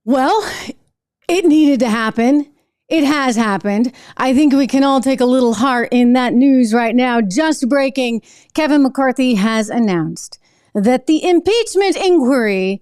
Well, it needed to happen. It has happened. I think we can all take a little heart in that news right now. Just breaking, Kevin McCarthy has announced that the impeachment inquiry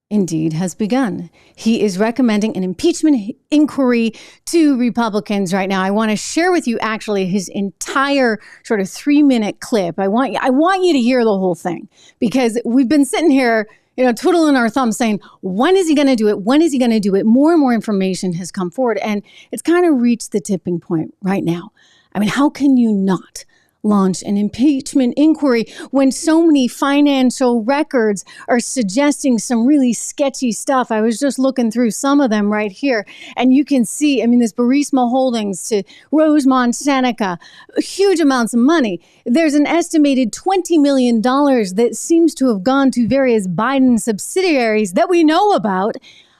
indeed has begun. He is recommending an impeachment inquiry to Republicans right now. I want to share with you actually his entire sort of 3-minute clip. I want you to hear the whole thing because we've been sitting here, twiddling our thumbs saying, when is he going to do it? When is he going to do it? More and more information has come forward and it's kind of reached the tipping point right now. I mean, how can you not launch an impeachment inquiry when so many financial records are suggesting some really sketchy stuff? I was just looking through some of them right here, and you can see, this Burisma Holdings to Rosemont Seneca, huge amounts of money. There's an estimated $20 million that seems to have gone to various Biden subsidiaries that we know about.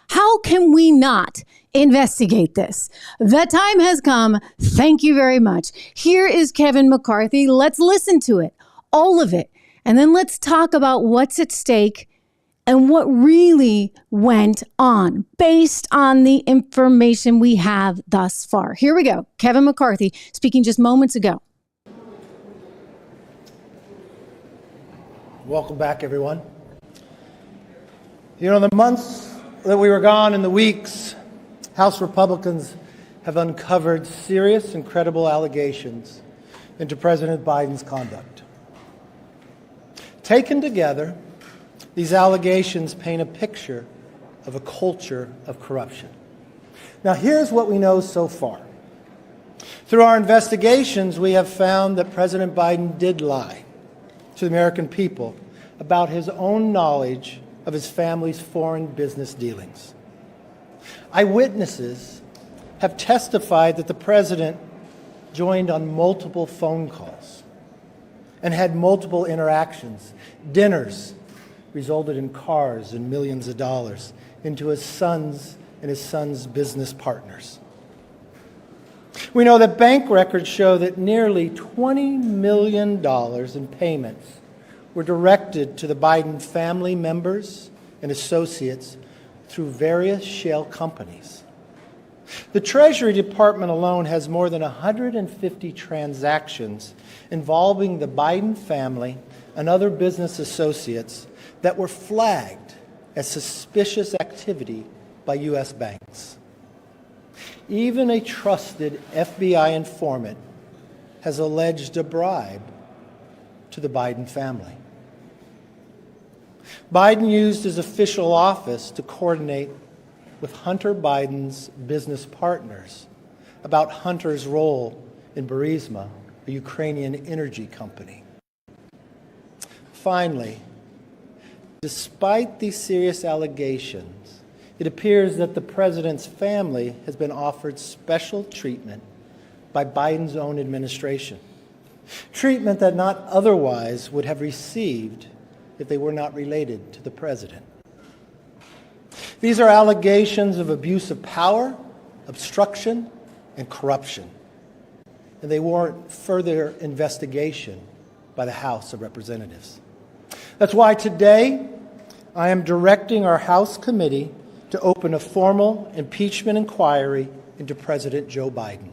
How can we not investigate this? The time has come. Thank you very much. Here is Kevin McCarthy. Let's listen to it, all of it. And then let's talk about what's at stake and what really went on based on the information we have thus far. Here we go. Kevin McCarthy speaking just moments ago. Welcome back, everyone. The months that we were gone and the weeks, House Republicans have uncovered serious and credible allegations into President Biden's conduct. Taken together, these allegations paint a picture of a culture of corruption. Now, here's what we know so far. Through our investigations, we have found that President Biden did lie to the American people about his own knowledge of his family's foreign business dealings. Eyewitnesses have testified that the president joined on multiple phone calls and had multiple interactions. Dinners resulted in cars and millions of dollars into his son's and his son's business partners. We know that bank records show that nearly $20 million in payments were directed to the Biden family members and associates through various shell companies. The Treasury Department alone has more than 150 transactions involving the Biden family and other business associates that were flagged as suspicious activity by U.S. banks. Even a trusted FBI informant has alleged a bribe to the Biden family. Biden used his official office to coordinate with Hunter Biden's business partners about Hunter's role in Burisma, a Ukrainian energy company. Finally, despite these serious allegations, it appears that the president's family has been offered special treatment by Biden's own administration, treatment that not otherwise would have received if they were not related to the president. These are allegations of abuse of power, obstruction, and corruption, and they warrant further investigation by the House of Representatives. That's why today I am directing our House committee to open a formal impeachment inquiry into President Joe Biden.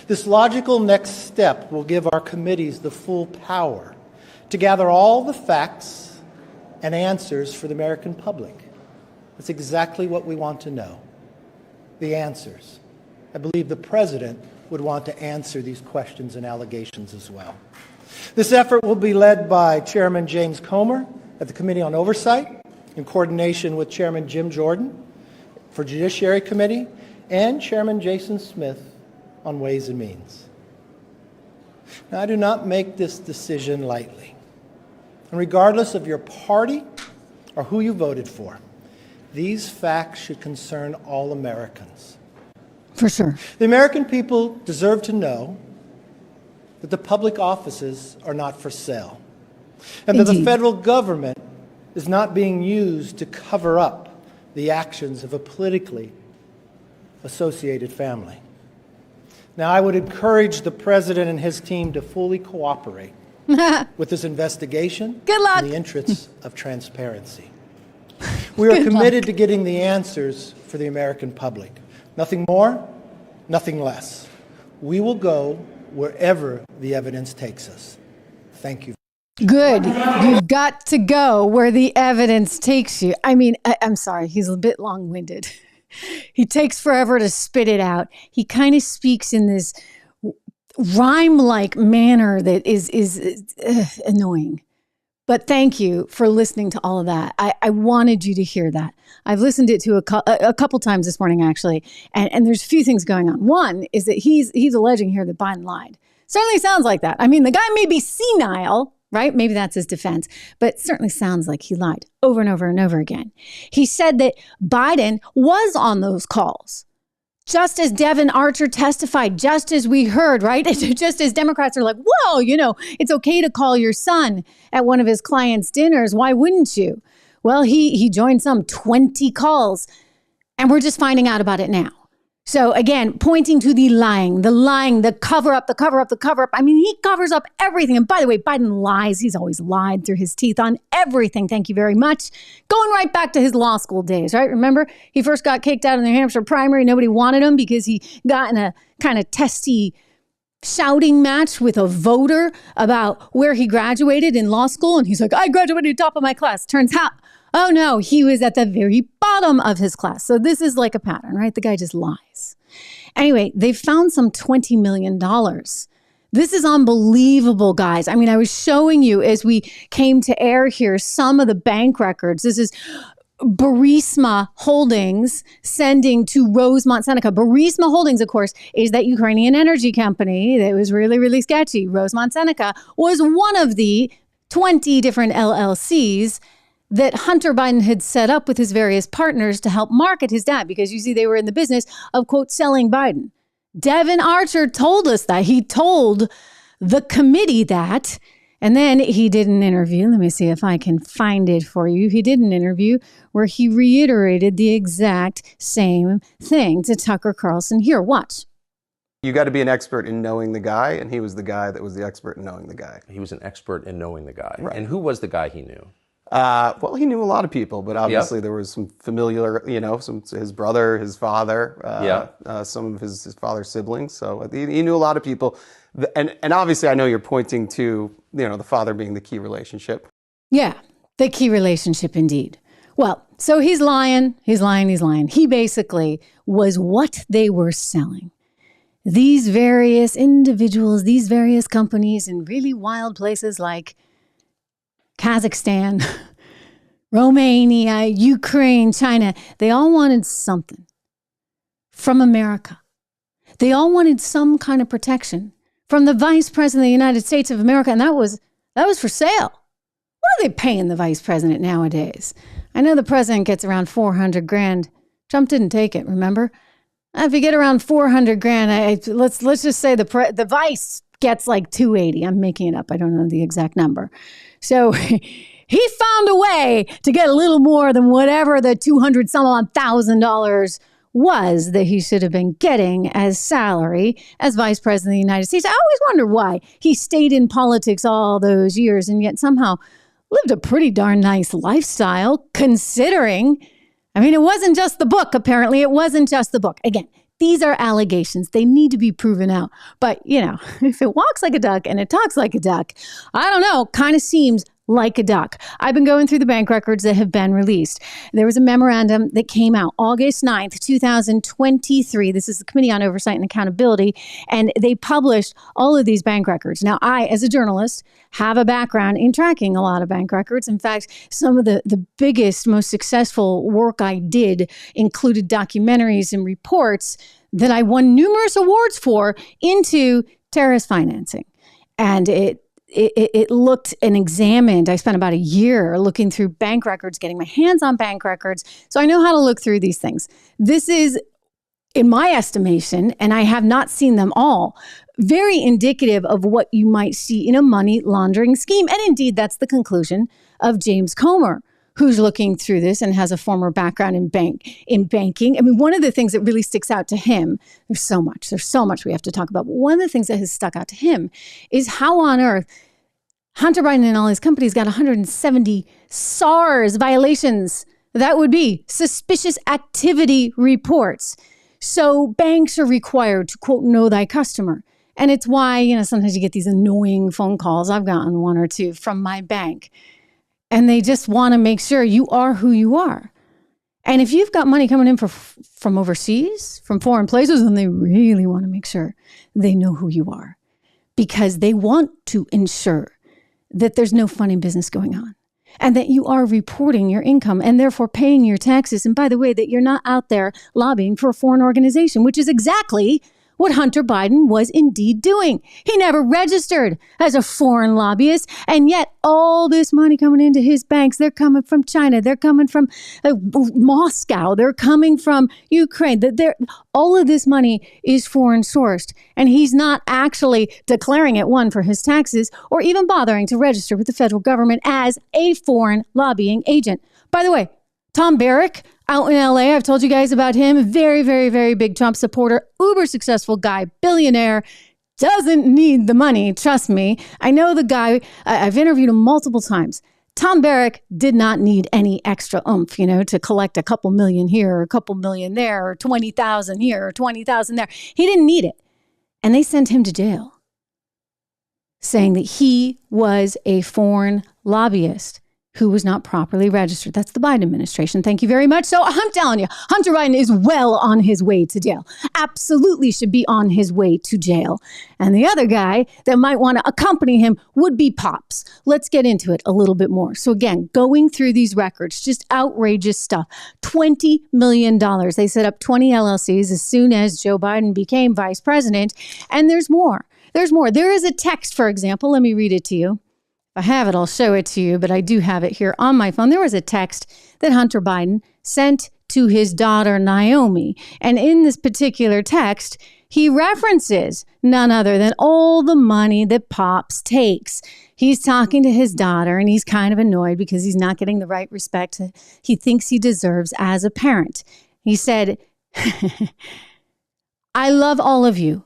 This logical next step will give our committees the full power to gather all the facts and answers for the American public. That's exactly what we want to know, the answers. I believe the president would want to answer these questions and allegations as well. This effort will be led by Chairman James Comer at the Committee on Oversight, in coordination with Chairman Jim Jordan for Judiciary Committee and Chairman Jason Smith on Ways and Means. Now, I do not make this decision lightly. And regardless of your party or who you voted for, these facts should concern all Americans. For sure. The American people deserve to know that the public offices are not for sale, and that the federal government is not being used to cover up the actions of a politically associated family. Now, I would encourage the president and his team to fully cooperate with this investigation. Good luck. In the interests of transparency. We are Good committed luck. to getting the answers for the American public. Nothing more, nothing less. We will go wherever the evidence takes us. Thank you. Good. You've got to go where the evidence takes you. I mean, I'm sorry, he's a bit long-winded. He takes forever to spit it out. He kind of speaks in this rhyme-like manner that is annoying. But thank you for listening to all of that. I wanted you to hear that. I've listened to it a couple times this morning, actually, and there's a few things going on. One is that he's alleging here that Biden lied. Certainly sounds like that. I mean, the guy may be senile, right? Maybe that's his defense, but it certainly sounds like he lied over and over and over again. He said that Biden was on those calls, just as Devin Archer testified, just as we heard, right? Just as Democrats are like, well, it's okay to call your son at one of his clients' dinners. Why wouldn't you? Well, he joined some 20 calls, and we're just finding out about it now. So again, pointing to the lying, the cover up. I mean, he covers up everything. And by the way, Biden lies. He's always lied through his teeth on everything. Thank you very much. Going right back to his law school days, right? Remember, he first got kicked out of the New Hampshire primary. Nobody wanted him because he got in a kind of testy shouting match with a voter about where he graduated in law school. And he's like, I graduated top of my class. Turns out, oh no, he was at the very bottom of his class. So this is like a pattern, right? The guy just lies. Anyway, they found some $20 million. This is unbelievable, guys. I mean, I was showing you as we came to air here some of the bank records. This is Burisma Holdings sending to Rosemont Seneca. Burisma Holdings, of course, is that Ukrainian energy company that was really, really sketchy. Rosemont Seneca was one of the 20 different LLCs that Hunter Biden had set up with his various partners to help market his dad, because you see, they were in the business of, quote, selling Biden. Devin Archer told us that. He told the committee that, and then he did an interview. Let me see if I can find it for you. He did an interview where he reiterated the exact same thing to Tucker Carlson. Here, watch. You got to be an expert in knowing the guy, and he was the guy that was the expert in knowing the guy. He was an expert in knowing the guy. Right. And who was the guy he knew? Well, he knew a lot of people, but obviously there was some familiar, his brother, his father, some of his father's siblings. So he knew a lot of people. And obviously I know you're pointing to, the father being the key relationship. Yeah, the key relationship indeed. Well, so he's lying. He basically was what they were selling. These various individuals, these various companies in really wild places like Kazakhstan, Romania, Ukraine, China, they all wanted something from America. They all wanted some kind of protection from the Vice President of the United States of America, and that was for sale. What are they paying the Vice President nowadays? I know the president gets around $400,000. Trump didn't take it, remember? If you get around $400,000, let's just say the Vice gets like $280. I'm making it up. I don't know the exact number. So he found a way to get a little more than whatever the $200,000 was that he should have been getting as salary as Vice President of the United States. I always wonder why he stayed in politics all those years and yet somehow lived a pretty darn nice lifestyle, considering, I mean, it wasn't just the book, apparently. It wasn't just the book. Again, these are allegations. They need to be proven out. But, if it walks like a duck and it talks like a duck, I don't know, kind of seems like a duck. I've been going through the bank records that have been released. There was a memorandum that came out August 9th, 2023. This is the Committee on Oversight and Accountability, and they published all of these bank records. Now, I, as a journalist, have a background in tracking a lot of bank records. In fact, some of the biggest, most successful work I did included documentaries and reports that I won numerous awards for into terrorist financing. And it looked and examined. I spent about a year looking through bank records, getting my hands on bank records. So I know how to look through these things. This is, in my estimation, and I have not seen them all, very indicative of what you might see in a money laundering scheme. And indeed, that's the conclusion of James Comer, who's looking through this and has a former background in banking. I mean, one of the things that really sticks out to him, there's so much we have to talk about, but one of the things that has stuck out to him is how on earth Hunter Biden and all his companies got 170 SARS violations That would be suspicious activity reports. So banks are required to, quote, know thy customer. And it's why, sometimes you get these annoying phone calls. I've gotten one or two from my bank. And they just want to make sure you are who you are. And if you've got money coming in from overseas, from foreign places, then they really want to make sure they know who you are. Because they want to ensure that there's no funny business going on. And that you are reporting your income and therefore paying your taxes. And by the way, that you're not out there lobbying for a foreign organization, which is exactly what Hunter Biden was indeed doing. He never registered as a foreign lobbyist. And yet all this money coming into his banks, they're coming from China. They're coming from Moscow. They're coming from Ukraine. All of this money is foreign sourced. And he's not actually declaring it, one, for his taxes, or even bothering to register with the federal government as a foreign lobbying agent. By the way, Tom Barrack out in LA, I've told you guys about him. Very, very, very big Trump supporter, uber successful guy, billionaire, doesn't need the money. Trust me. I know the guy. I've interviewed him multiple times. Tom Barrack did not need any extra oomph, to collect a couple million here, or a couple million there, or 20,000 here, or 20,000 there. He didn't need it. And they sent him to jail, saying that he was a foreign lobbyist who was not properly registered. That's the Biden administration. Thank you very much. So I'm telling you, Hunter Biden is well on his way to jail. Absolutely should be on his way to jail. And the other guy that might want to accompany him would be Pops. Let's get into it a little bit more. So again, going through these records, just outrageous stuff. $20 million. They set up 20 LLCs as soon as Joe Biden became vice president. And there's more. There is a text, for example. Let me read it to you. If I have it, I'll show it to you, but I do have it here on my phone. There was a text that Hunter Biden sent to his daughter, Naomi. And in this particular text, he references none other than all the money that Pops takes. He's talking to his daughter, and he's kind of annoyed because he's not getting the right respect he thinks he deserves as a parent. He said, I love all of you,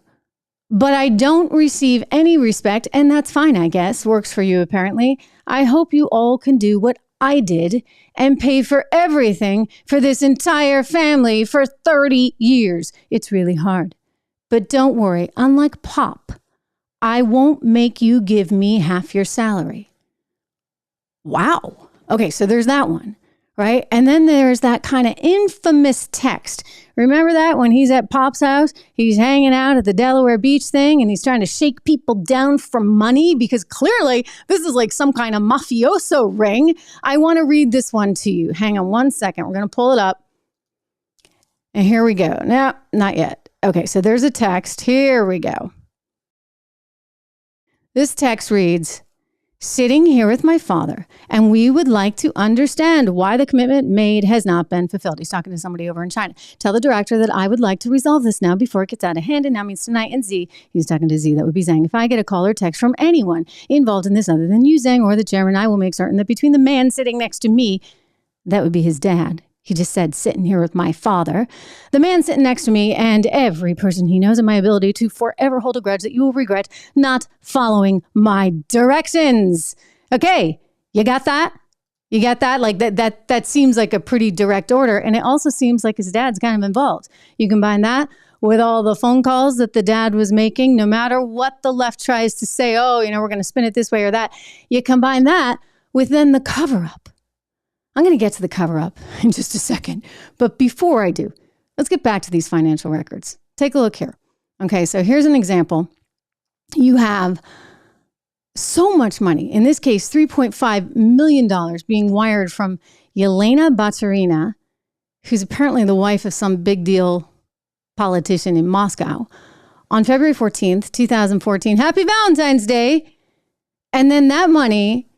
but I don't receive any respect, and that's fine, I guess. Works for you, apparently. I hope you all can do what I did and pay for everything for this entire family for 30 years. It's really hard. But don't worry, unlike Pop, I won't make you give me half your salary. Wow. Okay, so there's that one. Right? And then there's that kind of infamous text. Remember that when he's at Pop's house, he's hanging out at the Delaware Beach thing and he's trying to shake people down for money because clearly this is like some kind of mafioso ring. I want to read this one to you. Hang on one second. We're going to pull it up. And here we go. No, not yet. Okay, so there's a text. Here we go. This text reads, sitting here with my father, and we would like to understand why the commitment made has not been fulfilled. He's talking to somebody over in China. Tell the director that I would like to resolve this now before it gets out of hand, and now means tonight. And Z, he's talking to Z, that would be Zhang. If I get a call or text from anyone involved in this other than you, Zhang, or the chairman, I will make certain that between the man sitting next to me, that would be his dad. He just said, sitting here with my father, the man sitting next to me, and every person he knows, and my ability to forever hold a grudge that you will regret not following my directions. Okay, you got that? You got that? Like that seems like a pretty direct order. And it also seems like his dad's kind of involved. You combine that with all the phone calls that the dad was making, no matter what the left tries to say, oh, we're going to spin it this way or that. You combine that with then the cover-up. I'm going to get to the cover-up in just a second. But before I do, let's get back to these financial records. Take a look here. Okay, so here's an example. You have so much money, in this case, $3.5 million being wired from Yelena Baturina, who's apparently the wife of some big deal politician in Moscow, on February 14th, 2014. Happy Valentine's Day. And then that money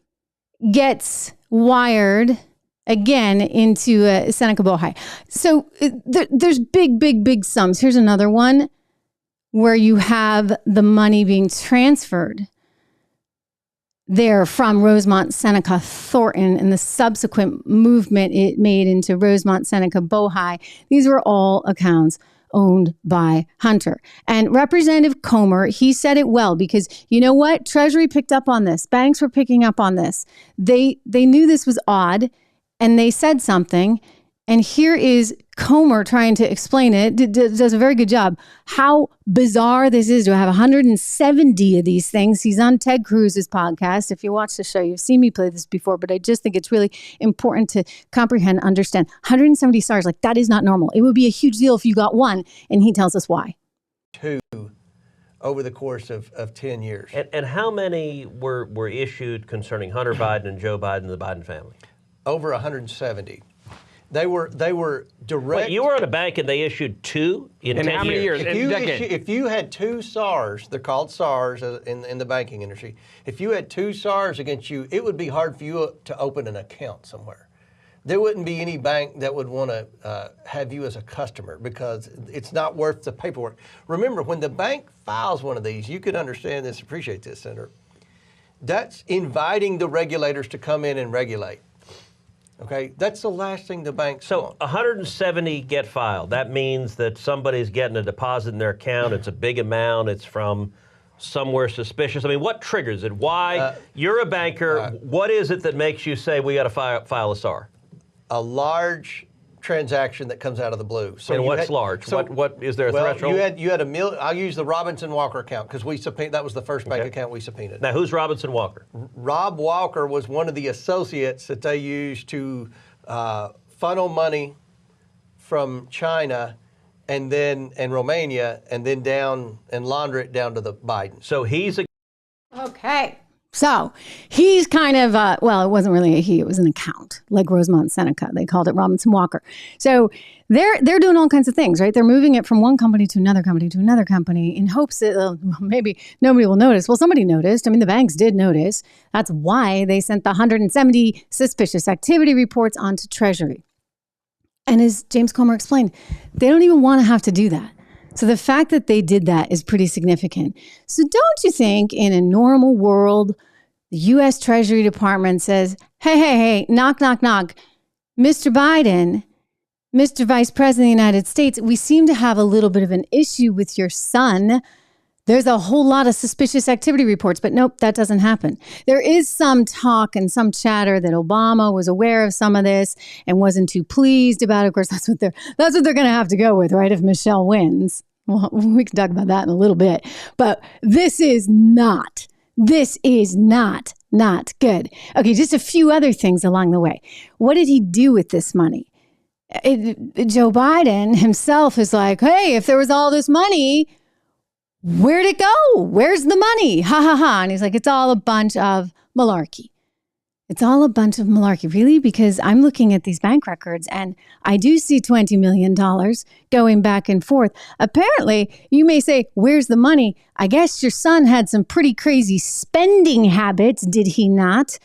gets wired again into Seneca Bohai. So there's big sums. Here's another one where you have the money being transferred there from Rosemont Seneca Thornton and the subsequent movement it made into Rosemont Seneca Bohai. These were all accounts owned by Hunter. And Representative Comer, he said it well, because you know what? Treasury picked up on this. Banks were picking up on this. They knew this was odd. and they said something. And here is Comer trying to explain it, does a very good job, how bizarre this is to have 170 of these things. He's on Ted Cruz's podcast. If you watch the show, you've seen me play this before, but I just think it's really important to comprehend, understand. 170 SARs, like that is not normal. It would be a huge deal if you got one, and he tells us why. 2 over the course of 10 years. And how many were issued concerning Hunter Biden and Joe Biden and the Biden family? Over 170. They were direct. Wait, you were at a bank and they issued 2 in 10 how many years? If you had 2 SARs, they're called SARs in the banking industry. If you had 2 SARs against you, it would be hard for you to open an account somewhere. There wouldn't be any bank that would want to have you as a customer because it's not worth the paperwork. Remember, when the bank files one of these, you can understand this, appreciate this, Senator. That's inviting the regulators to come in and regulate. Okay, that's the last thing the banks want. 170 get filed. That means that somebody's getting a deposit in their account. It's a big amount. It's from somewhere suspicious. I mean, what triggers it? Why? You're a banker. What is it that makes you say we got to file a SAR? A large transaction that comes out of the blue. So and what's large? So, what is there a threshold? You had $1 million. I'll use the Robinson Walker account because we subpoenaed. That was the first bank account we subpoenaed. Now, who's Robinson Walker? Rob Walker was one of the associates that they used to funnel money from China and Romania and then down and launder it down to the Biden. So he's a Okay. So he's kind of, well, it wasn't really a he, it was an account, like Rosemont Seneca. They called it Robinson Walker. So they're doing all kinds of things, right? They're moving it from one company to another company in hopes that maybe nobody will notice. Well, somebody noticed. I mean, the banks did notice. That's why they sent the 170 suspicious activity reports onto Treasury. And as James Comer explained, they don't even want to have to do that. So the fact that they did that is pretty significant. So don't you think in a normal world, the U.S. Treasury Department says, hey, knock, knock, knock. Mr. Biden, Mr. Vice President of the United States, we seem to have a little bit of an issue with your son. There's a whole lot of suspicious activity reports, but nope, that doesn't happen. There is some talk and some chatter that Obama was aware of some of this and wasn't too pleased about it. Of course, that's what they're going to have to go with, right? If Michelle wins. Well, we can talk about that in a little bit, but this is not good. Okay, just a few other things along the way. What did he do with this money? Joe Biden himself is like, hey, if there was all this money, where'd it go? Where's the money? Ha, ha, ha. And he's like, it's all a bunch of malarkey. It's all a bunch of malarkey. Really? Because I'm looking at these bank records and I do see $20 million going back and forth. Apparently, you may say, where's the money? I guess your son had some pretty crazy spending habits, did he not?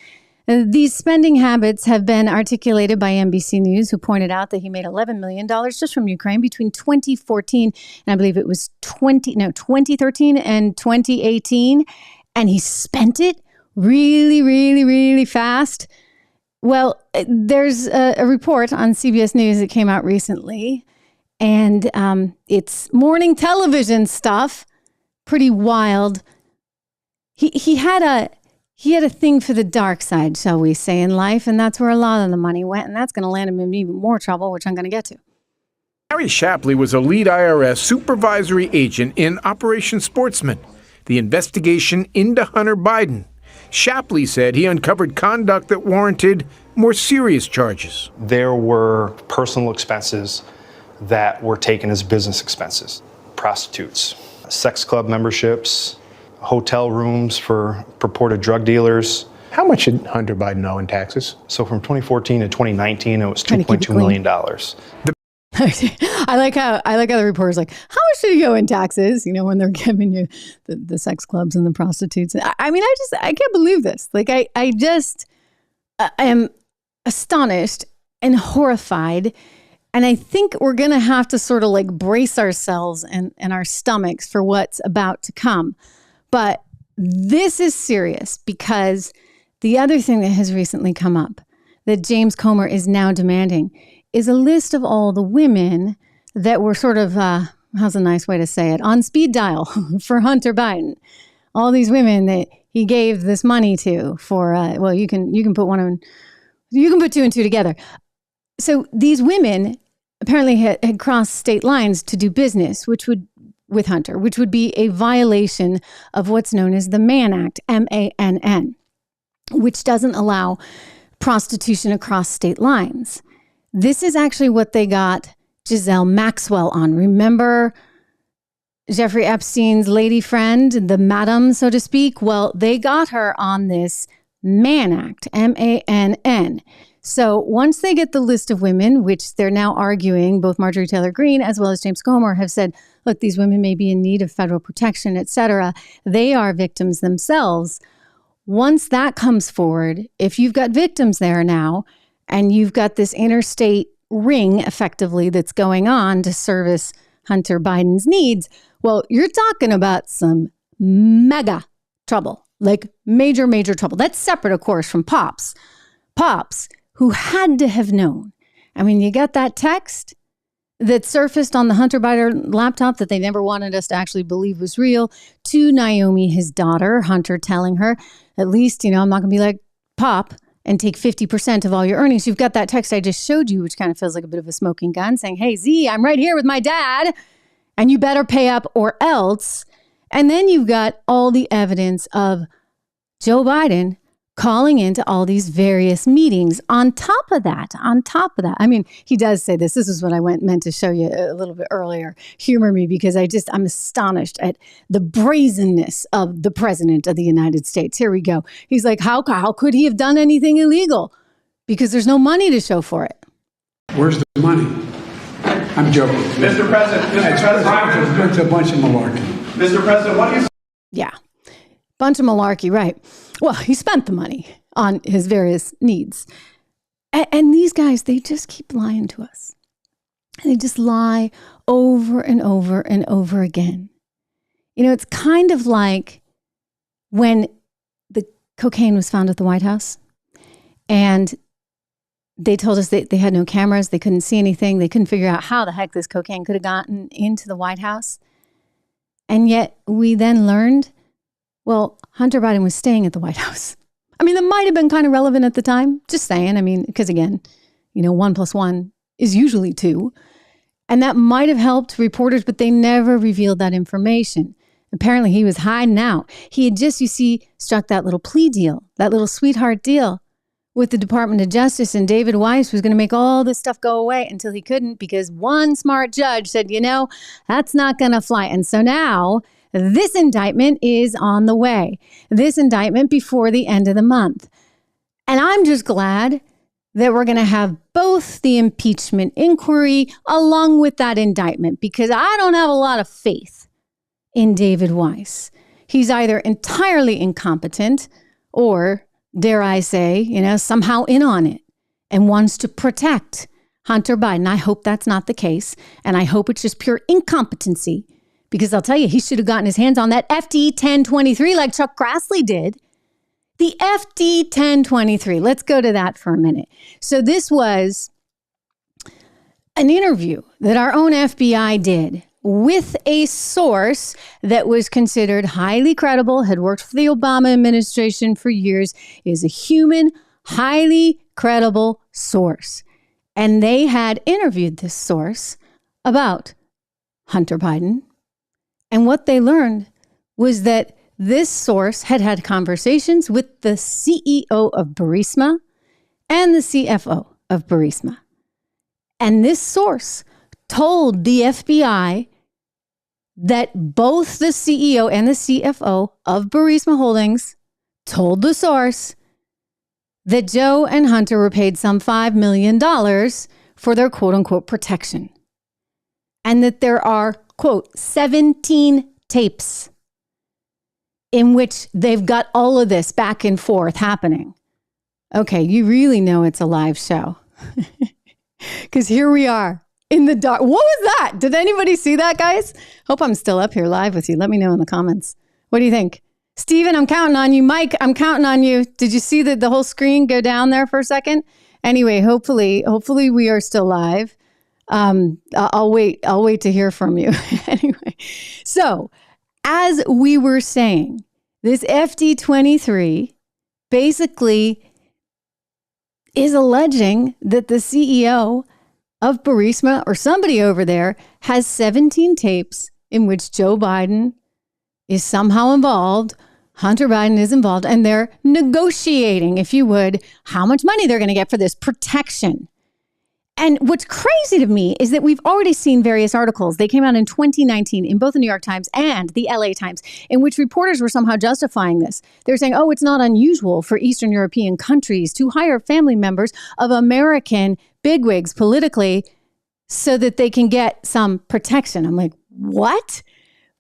These spending habits have been articulated by NBC News, who pointed out that he made $11 million just from Ukraine between 2014 and I believe it was 2013 and 2018. And he spent it really, really, really fast. Well, there's a report on CBS News that came out recently, and it's morning television stuff. Pretty wild. He had a thing for the dark side, shall we say, in life, and that's where a lot of the money went, and that's going to land him in even more trouble, which I'm going to get to. Harry Shapley was a lead IRS supervisory agent in Operation Sportsman, the investigation into Hunter Biden. Shapley said he uncovered conduct that warranted more serious charges. There were personal expenses that were taken as business expenses. Prostitutes, sex club memberships, hotel rooms for purported drug dealers. How much did Hunter Biden owe in taxes? So from 2014 to 2019, it was $2.2 million. I like how the reporter's like, how much do you owe in taxes? You know, when they're giving you the sex clubs and the prostitutes. I mean, I can't believe this. Like, I am astonished and horrified. And I think we're going to have to sort of like brace ourselves and our stomachs for what's about to come. But this is serious because the other thing that has recently come up that James Comer is now demanding is a list of all the women that were sort of, how's a nice way to say it, on speed dial for Hunter Biden. All these women that he gave this money to for, well, you can put one of them, You can put two and two together. So these women apparently had crossed state lines to do business, with Hunter, which would be a violation of what's known as the Mann Act, MANN, which doesn't allow prostitution across state lines. This is actually what they got Giselle Maxwell on. Remember Jeffrey Epstein's lady friend, the madam, so to speak? Well, they got her on this Mann Act, MANN. So once they get the list of women, which they're now arguing, both Marjorie Taylor Greene as well as James Comer have said, look, these women may be in need of federal protection, et cetera. They are victims themselves. Once that comes forward, if you've got victims there now, and you've got this interstate ring effectively that's going on to service Hunter Biden's needs, well, you're talking about some mega trouble, like major, major trouble. That's separate, of course, from Pops. Pops, who had to have known. I mean, you got that text that surfaced on the Hunter Biden laptop that they never wanted us to actually believe was real, to Naomi, his daughter, Hunter telling her, at least, I'm not going to be like Pop and take 50% of all your earnings. You've got that text I just showed you, which kind of feels like a bit of a smoking gun, saying, hey, Z, I'm right here with my dad, and you better pay up or else. And then you've got all the evidence of Joe Biden calling into all these various meetings. On top of that, I mean, he does say this. This is what I meant to show you a little bit earlier. Humor me, because I'm astonished at the brazenness of the president of the United States. Here we go. He's like, how could he have done anything illegal? Because there's no money to show for it. Where's the money? I'm joking. Mr. President, it's a bunch of malarkey. Mr. President, what do you... Yeah, bunch of malarkey, right. Well, he spent the money on his various needs. And these guys, they just keep lying to us. They just lie over and over and over again. It's kind of like when the cocaine was found at the White House and they told us that they had no cameras, they couldn't see anything, they couldn't figure out how the heck this cocaine could have gotten into the White House. And yet we then learned, well, Hunter Biden was staying at the White House. I mean, that might have been kind of relevant at the time. Just saying. I mean, because again, 1 + 1 is usually 2. And that might have helped reporters, but they never revealed that information. Apparently he was hiding out. He had just, struck that little plea deal, that little sweetheart deal with the Department of Justice, and David Weiss was going to make all this stuff go away until he couldn't, because one smart judge said, that's not going to fly. And so now this indictment is on the way. This indictment before the end of the month. And I'm just glad that we're going to have both the impeachment inquiry along with that indictment, because I don't have a lot of faith in David Weiss. He's either entirely incompetent or, dare I say, somehow in on it and wants to protect Hunter Biden. I hope that's not the case. And I hope it's just pure incompetency, because I'll tell you, he should have gotten his hands on that FD 1023 like Chuck Grassley did. The FD 1023. Let's go to that for a minute. So this was an interview that our own FBI did with a source that was considered highly credible, had worked for the Obama administration for years, is a human, highly credible source. And they had interviewed this source about Hunter Biden. And what they learned was that this source had had conversations with the CEO of Burisma and the CFO of Burisma. And this source told the FBI that both the CEO and the CFO of Burisma Holdings told the source that Joe and Hunter were paid some $5 million for their quote unquote protection. And that there are, quote, 17 tapes in which they've got all of this back and forth happening. Okay, you really know it's a live show. Because here we are in the dark. What was that? Did anybody see that, guys? Hope I'm still up here live with you. Let me know in the comments. What do you think? Steven, I'm counting on you. Mike, I'm counting on you. Did you see the whole screen go down there for a second? Anyway, hopefully we are still live. I'll wait to hear from you. Anyway, so as we were saying, this FD23 basically is alleging that the CEO of Burisma or somebody over there has 17 tapes in which Joe Biden is somehow involved, Hunter Biden is involved, and they're negotiating, if you would, how much money they're going to get for this protection. And what's crazy to me is that we've already seen various articles. They came out in 2019 in both the New York Times and the LA Times, in which reporters were somehow justifying this. They're saying, oh, it's not unusual for Eastern European countries to hire family members of American bigwigs politically so that they can get some protection. I'm like, what?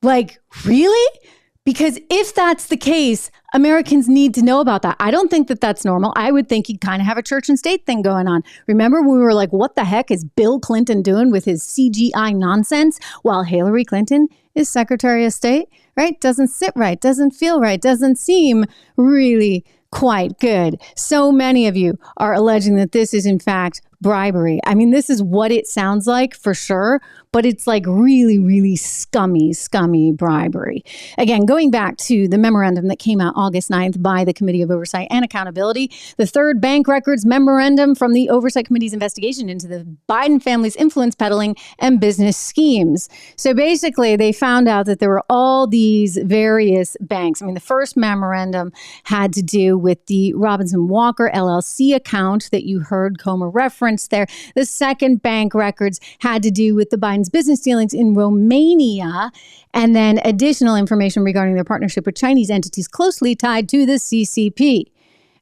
Like, really? Because if that's the case, Americans need to know about that. I don't think that that's normal. I would think you'd kind of have a church and state thing going on. Remember, we were like, what the heck is Bill Clinton doing with his CGI nonsense while Hillary Clinton is Secretary of State, right? Doesn't sit right, doesn't feel right, doesn't seem really quite good. So many of you are alleging that this is in fact bribery. I mean, this is what it sounds like for sure, but it's like really, really scummy bribery. Again, going back to the memorandum that came out August 9th by the Committee of Oversight and Accountability, the third bank records memorandum from the Oversight Committee's investigation into the Biden family's influence peddling and business schemes. So basically, they found out that there were all these various banks. I mean, the first memorandum had to do with the Robinson Walker LLC account that you heard Comer reference there. The second bank records had to do with the Biden's business dealings in Romania, and then additional information regarding their partnership with Chinese entities closely tied to the CCP.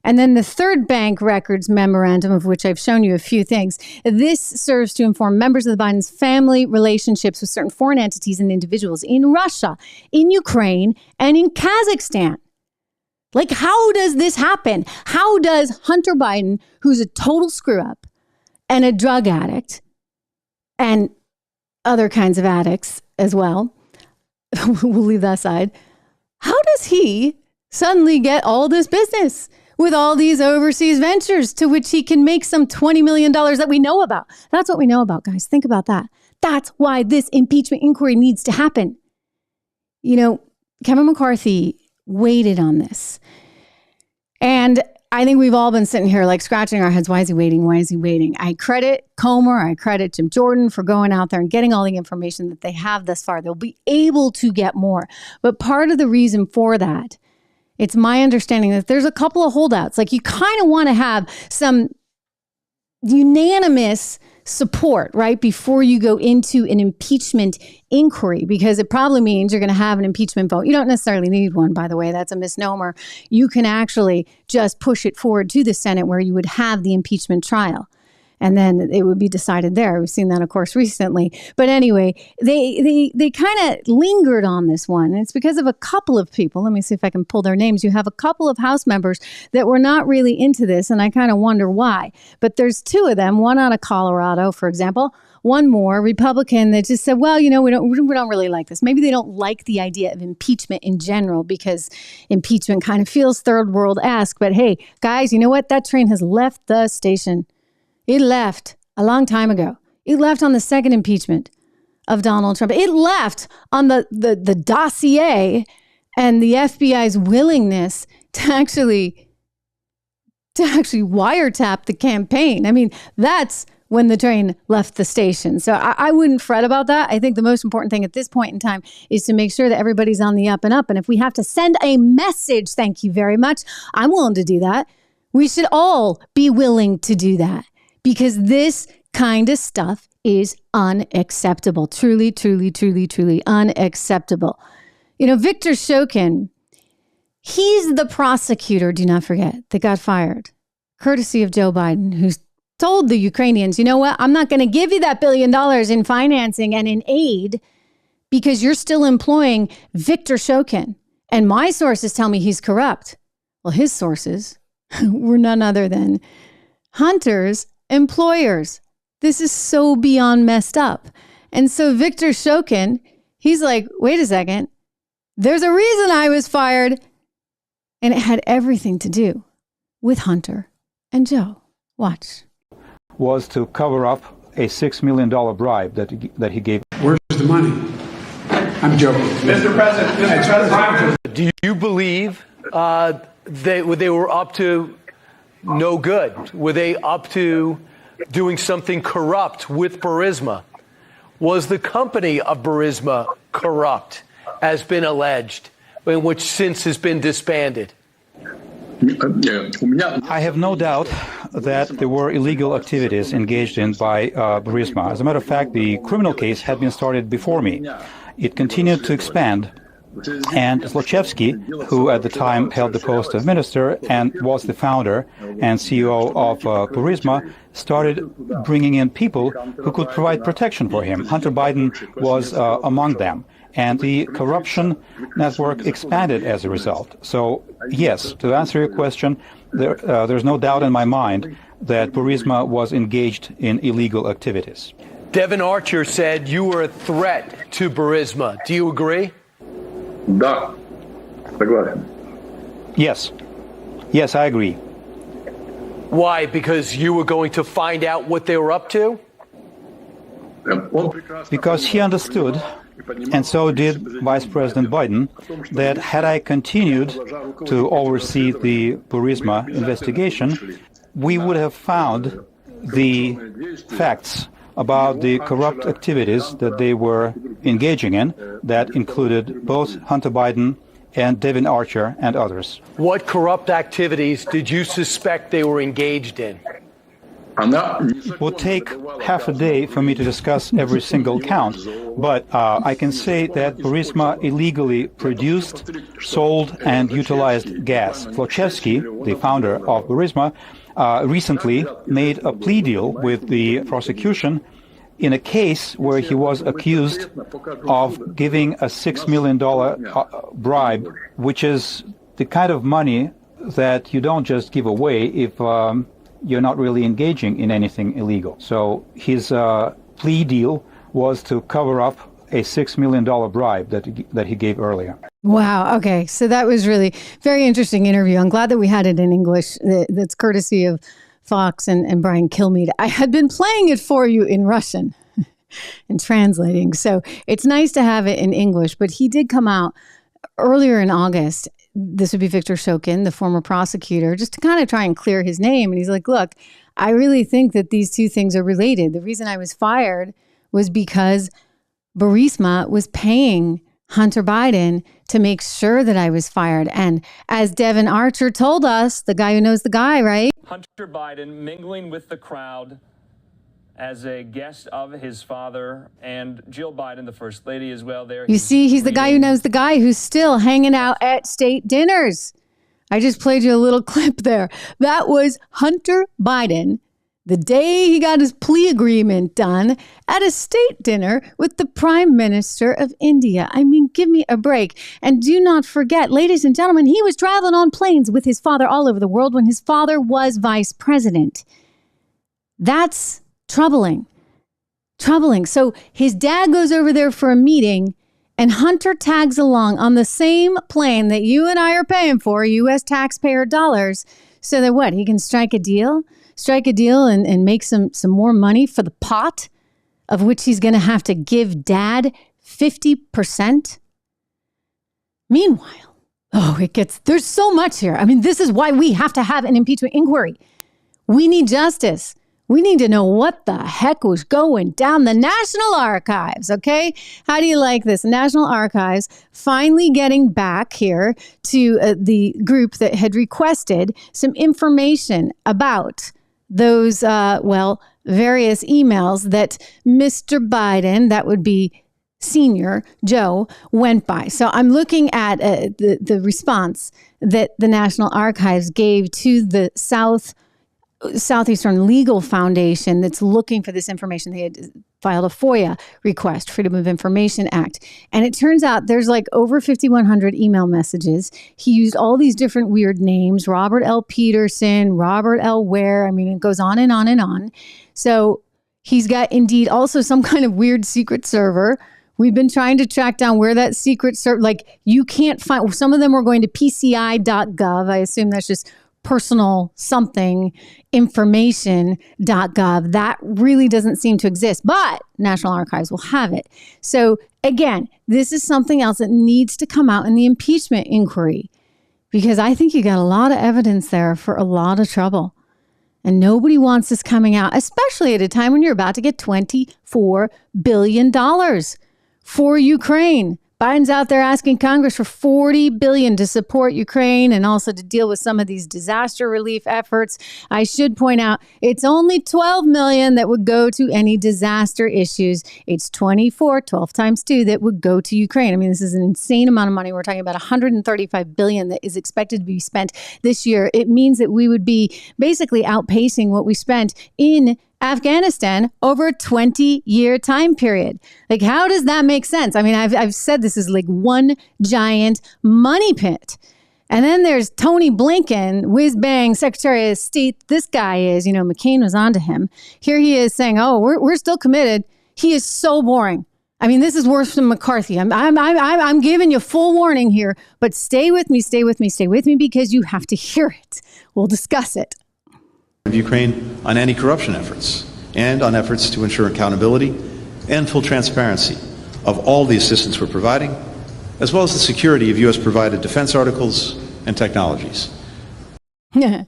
And then the third bank records memorandum, of which I've shown you a few things. This serves to inform members of the Biden's family relationships with certain foreign entities and individuals in Russia, in Ukraine, and in Kazakhstan. Like, how does this happen? How does Hunter Biden, who's a total screw-up and a drug addict and other kinds of addicts as well, we'll leave that aside, how does he suddenly get all this business with all these overseas ventures to which he can make some $20 million that we know about? That's what we know about, guys. Think about that. That's why this impeachment inquiry needs to happen. You know, Kevin McCarthy waited on this. And I think we've all been sitting here like scratching our heads. Why is he waiting? Why is he waiting? I credit Comer. I credit Jim Jordan for going out there and getting all the information that they have thus far. They'll be able to get more. But part of the reason for that, it's my understanding that there's a couple of holdouts. Like, you kind of want to have some unanimous support, right, before you go into an impeachment inquiry, because it probably means you're going to have an impeachment vote. You don't necessarily need one, by the way. That's a misnomer. You can actually just push it forward to the Senate where you would have the impeachment trial. And then it would be decided there. We've seen that, of course, recently. But anyway, they kind of lingered on this one. And it's because of a couple of people. Let me see if I can pull their names. You have a couple of House members that were not really into this, and I kind of wonder why. But there's two of them, one out of Colorado, for example, one more Republican that just said, well, you know, we don't really like this. Maybe they don't like the idea of impeachment in general because impeachment kind of feels third world-esque. But hey, guys, you know what? That train has left the station. It left a long time ago. It left on the second impeachment of Donald Trump. It left on the dossier and the FBI's willingness to actually wiretap the campaign. I mean, that's when the train left the station. So I wouldn't fret about that. I think the most important thing at this point in time is to make sure that everybody's on the up and up. And if we have to send a message, thank you very much, I'm willing to do that. We should all be willing to do that. Because this kind of stuff is unacceptable. Truly, truly, truly, truly unacceptable. You know, Victor Shokin, he's the prosecutor, do not forget, that got fired, courtesy of Joe Biden, who's told the Ukrainians, you know what, I'm not going to give you that $1 billion in financing and in aid because you're still employing Victor Shokin. And my sources tell me he's corrupt. Well, his sources were none other than Hunter's employers. This is so beyond messed up. And so Victor Shokin, he's like, wait a second, there's a reason I was fired. And it had everything to do with Hunter and Joe. Watch. Was to cover up a $6 million bribe that he gave. Where's the money? I'm joking. Mr. President, Do you believe they were up to no good? Were they up to doing something corrupt with Burisma? Was the company of Burisma corrupt, as been alleged, in which since has been disbanded? I have no doubt that there were illegal activities engaged in by Burisma. As a matter of fact, the criminal case had been started before me. It continued to expand. And Zlochevsky, who at the time held the post of minister and was the founder and CEO of Burisma, started bringing in people who could provide protection for him. Hunter Biden was among them. And the corruption network expanded as a result. So, yes, to answer your question, there's no doubt in my mind that Burisma was engaged in illegal activities. Devin Archer said you were a threat to Burisma. Do you agree? Да, согласен. Yes. Yes, I agree. Why? Because you were going to find out what they were up to? Because he understood, and so did Vice President Biden, that had I continued to oversee the Burisma investigation, we would have found the facts about the corrupt activities that they were engaging in that included both Hunter Biden and Devin Archer and others. What corrupt activities did you suspect they were engaged in? It would take half a day for me to discuss every single count, but I can say that Burisma illegally produced, sold, and utilized gas. Zlochevsky, the founder of Burisma, recently made a plea deal with the prosecution in a case where he was accused of giving a $6 million bribe, which is the kind of money that you don't just give away if you're not really engaging in anything illegal. So his plea deal was to cover up a $6 million bribe that he gave earlier. Wow. Okay. So that was really very interesting interview. I'm glad that we had it in English. That's courtesy of Fox and Brian Kilmeade. I had been playing it for you in Russian and translating. So it's nice to have it in English. But he did come out earlier in August. This would be Victor Shokin, the former prosecutor, just to kind of try and clear his name. And he's like, look, I really think that these two things are related. The reason I was fired was because Burisma was paying Hunter Biden to make sure that I was fired. And as Devin Archer told us, the guy who knows the guy, right? Hunter Biden mingling with the crowd as a guest of his father, and Jill Biden, the first lady, as well. There, you see, he's the guy who knows the guy who's still hanging out at state dinners. I just played you a little clip there. That was Hunter Biden the day he got his plea agreement done at a state dinner with the Prime Minister of India. I mean, give me a break. And do not forget, ladies and gentlemen, he was traveling on planes with his father all over the world when his father was vice president. That's troubling. Troubling. So his dad goes over there for a meeting and Hunter tags along on the same plane that you and I are paying for, U.S. taxpayer dollars, so that what? He can strike a deal and make some more money for the pot of which he's going to have to give dad 50%. Meanwhile, there's so much here. I mean, this is why we have to have an impeachment inquiry. We need justice. We need to know what the heck was going down the National Archives, okay? How do you like this? National Archives finally getting back here to the group that had requested some information about those, various emails that Mr. Biden, that would be Senior Joe, went by. So I'm looking at the response that the National Archives gave to the Southeastern Legal Foundation that's looking for this information. They had filed a FOIA request, Freedom of Information Act. And it turns out there's like over 5,100 email messages. He used all these different weird names, Robert L. Peterson, Robert L. Ware. I mean, it goes on and on and on. So he's got indeed also some kind of weird secret server. We've been trying to track down where that secret server, like you can't find, some of them were going to pci.gov. I assume that's just personal something information.gov. That really doesn't seem to exist, but National Archives will have it. So again, this is something else that needs to come out in the impeachment inquiry. because I think you got a lot of evidence there for a lot of trouble. And nobody wants this coming out, especially at a time when you're about to get $24 billion for Ukraine. Biden's out there asking Congress for $40 billion to support Ukraine and also to deal with some of these disaster relief efforts. I should point out, it's only $12 million that would go to any disaster issues. It's 12 times 2 that would go to Ukraine. I mean, this is an insane amount of money. We're talking about $135 billion that is expected to be spent this year. It means that we would be basically outpacing what we spent in Afghanistan over a 20-year time period. Like, how does that make sense? I mean, I've said this is like one giant money pit. And then there's Tony Blinken, whiz-bang Secretary of State. This guy is, McCain was onto him. Here he is saying, oh, we're still committed. He is so boring. I mean, this is worse than McCarthy. I'm giving you full warning here, but stay with me, because you have to hear it. We'll discuss it. Of Ukraine on anti-corruption efforts and on efforts to ensure accountability and full transparency of all the assistance we're providing, as well as the security of U.S.-provided defense articles and technologies. Okay.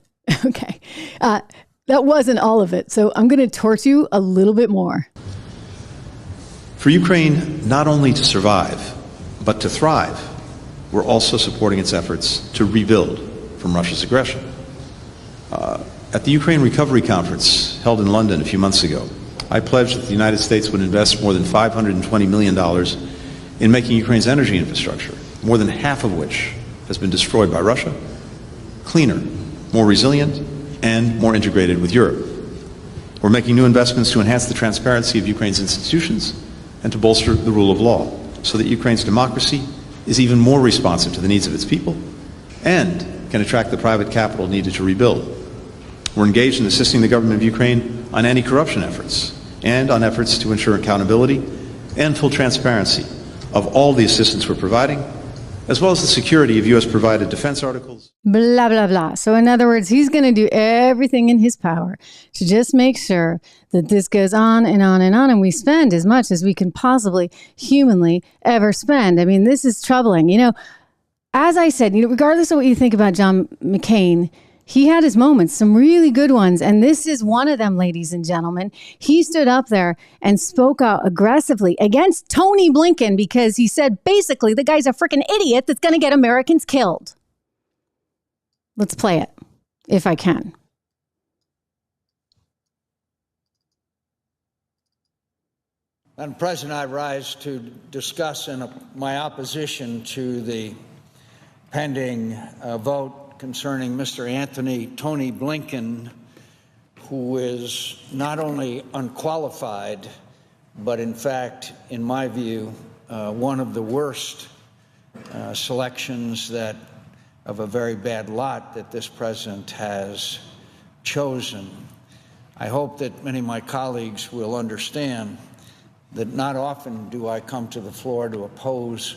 That wasn't all of it, so I'm going to torch you a little bit more. For Ukraine not only to survive, but to thrive, we're also supporting its efforts to rebuild from Russia's aggression. At the Ukraine Recovery Conference held in London a few months ago, I pledged that the United States would invest more than $520 million in making Ukraine's energy infrastructure, more than half of which has been destroyed by Russia, cleaner, more resilient, and more integrated with Europe. We're making new investments to enhance the transparency of Ukraine's institutions and to bolster the rule of law so that Ukraine's democracy is even more responsive to the needs of its people and can attract the private capital needed to rebuild. We're engaged in assisting the government of Ukraine on anti-corruption efforts and on efforts to ensure accountability and full transparency of all the assistance we're providing, as well as the security of U.S.-provided defense articles. Blah, blah, blah. So in other words, he's going to do everything in his power to just make sure that this goes on and on and on, and we spend as much as we can possibly humanly ever spend. I mean, this is troubling. As I said, regardless of what you think about John McCain, he had his moments, some really good ones. And this is one of them, ladies and gentlemen. He stood up there and spoke out aggressively against Tony Blinken because he said, basically, the guy's a freaking idiot that's going to get Americans killed. Let's play it, if I can. Madam President, I rise to discuss my opposition to the pending vote concerning Mr. Tony Blinken, who is not only unqualified, but in fact, in my view, one of the worst selections of a very bad lot that this president has chosen. I hope that many of my colleagues will understand that not often do I come to the floor to oppose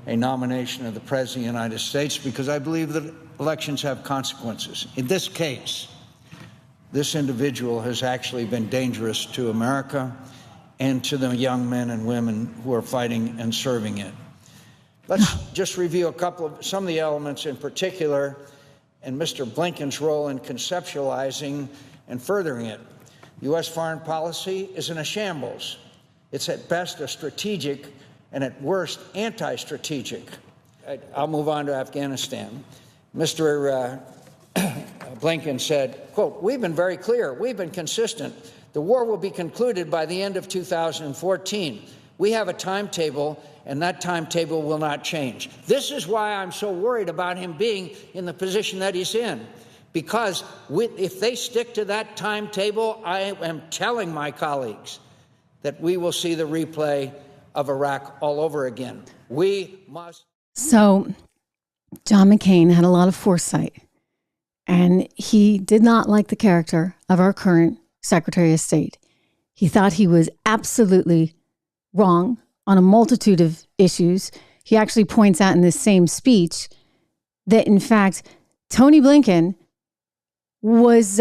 a nomination of the President of the United States because I believe that elections have consequences. In this case, this individual has actually been dangerous to America and to the young men and women who are fighting and serving it. Let's just review some of the elements in particular and Mr. Blinken's role in conceptualizing and furthering it. U.S. foreign policy is in a shambles. It's at best a strategic and at worst anti-strategic. I'll move on to Afghanistan. Mr. Blinken said, quote, "We've been very clear. We've been consistent. The war will be concluded by the end of 2014. We have a timetable, and that timetable will not change." This is why I'm so worried about him being in the position that he's in. Because if they stick to that timetable, I am telling my colleagues that we will see the replay of Iraq all over again. We must. So John McCain had a lot of foresight, and he did not like the character of our current Secretary of State. He thought he was absolutely wrong on a multitude of issues. He actually points out in this same speech that, in fact, Tony Blinken was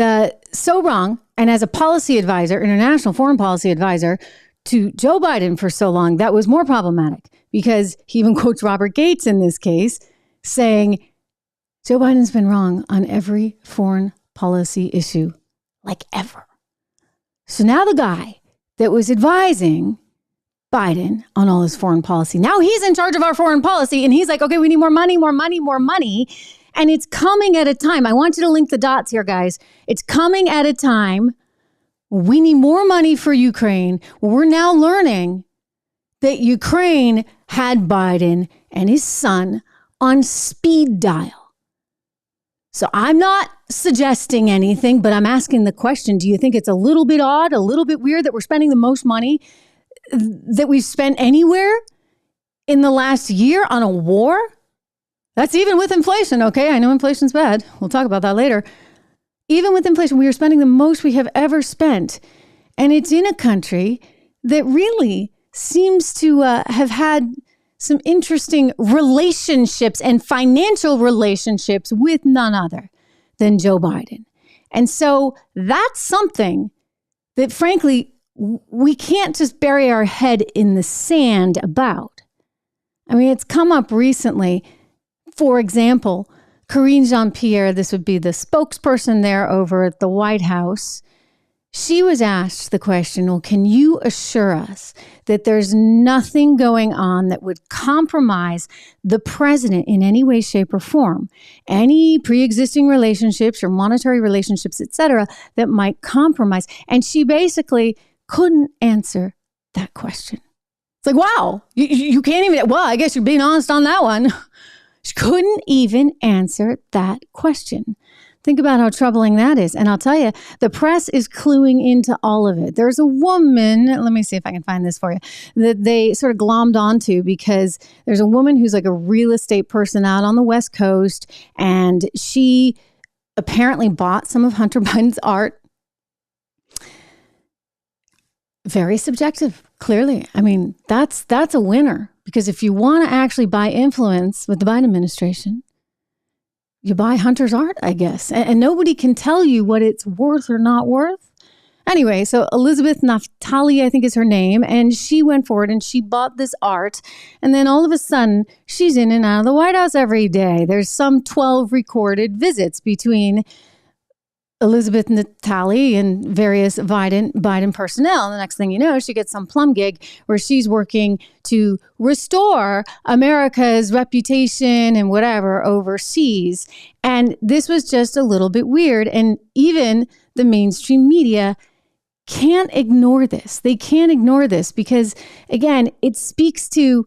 so wrong, and as a policy advisor, international foreign policy advisor to Joe Biden for so long, that was more problematic because he even quotes Robert Gates in this case, saying Joe Biden's been wrong on every foreign policy issue, like ever. So now the guy that was advising Biden on all his foreign policy, now he's in charge of our foreign policy, and he's like, okay, we need more money, more money, more money. And it's coming at a time. I want you to link the dots here, guys. It's coming at a time. We need more money for Ukraine. We're now learning that Ukraine had Biden and his son on speed dial. So I'm not suggesting anything, but I'm asking the question, do you think it's a little bit odd, a little bit weird that we're spending the most money that we've spent anywhere in the last year on a war? That's even with inflation, okay? I know inflation's bad. We'll talk about that later. Even with inflation, we are spending the most we have ever spent. And it's in a country that really seems to have had some interesting relationships and financial relationships with none other than Joe Biden. And so that's something that, frankly, we can't just bury our head in the sand about. I mean, it's come up recently. For example, Karine Jean-Pierre, this would be the spokesperson there over at the White House. She was asked the question, well, can you assure us that there's nothing going on that would compromise the president in any way, shape, or form? Any pre-existing relationships or monetary relationships, et cetera, that might compromise? And she basically couldn't answer that question. It's like, wow, you can't even, well, I guess you're being honest on that one. She couldn't even answer that question. Think about how troubling that is. And I'll tell you, the press is cluing into all of it. There's a woman, let me see if I can find this for you, that they sort of glommed onto because there's a woman who's like a real estate person out on the West Coast, and she apparently bought some of Hunter Biden's art. Very subjective, clearly. I mean, that's a winner, because if you want to actually buy influence with the Biden administration, you buy Hunter's art, I guess. And nobody can tell you what it's worth or not worth. Anyway, so Elizabeth Naftali, I think is her name, and she went forward and she bought this art. And then all of a sudden, she's in and out of the White House every day. There's some 12 recorded visits between Elizabeth Naftali and various Biden personnel. And the next thing you know, she gets some plum gig where she's working to restore America's reputation and whatever overseas. And this was just a little bit weird. And even the mainstream media can't ignore this. They can't ignore this because, again, it speaks to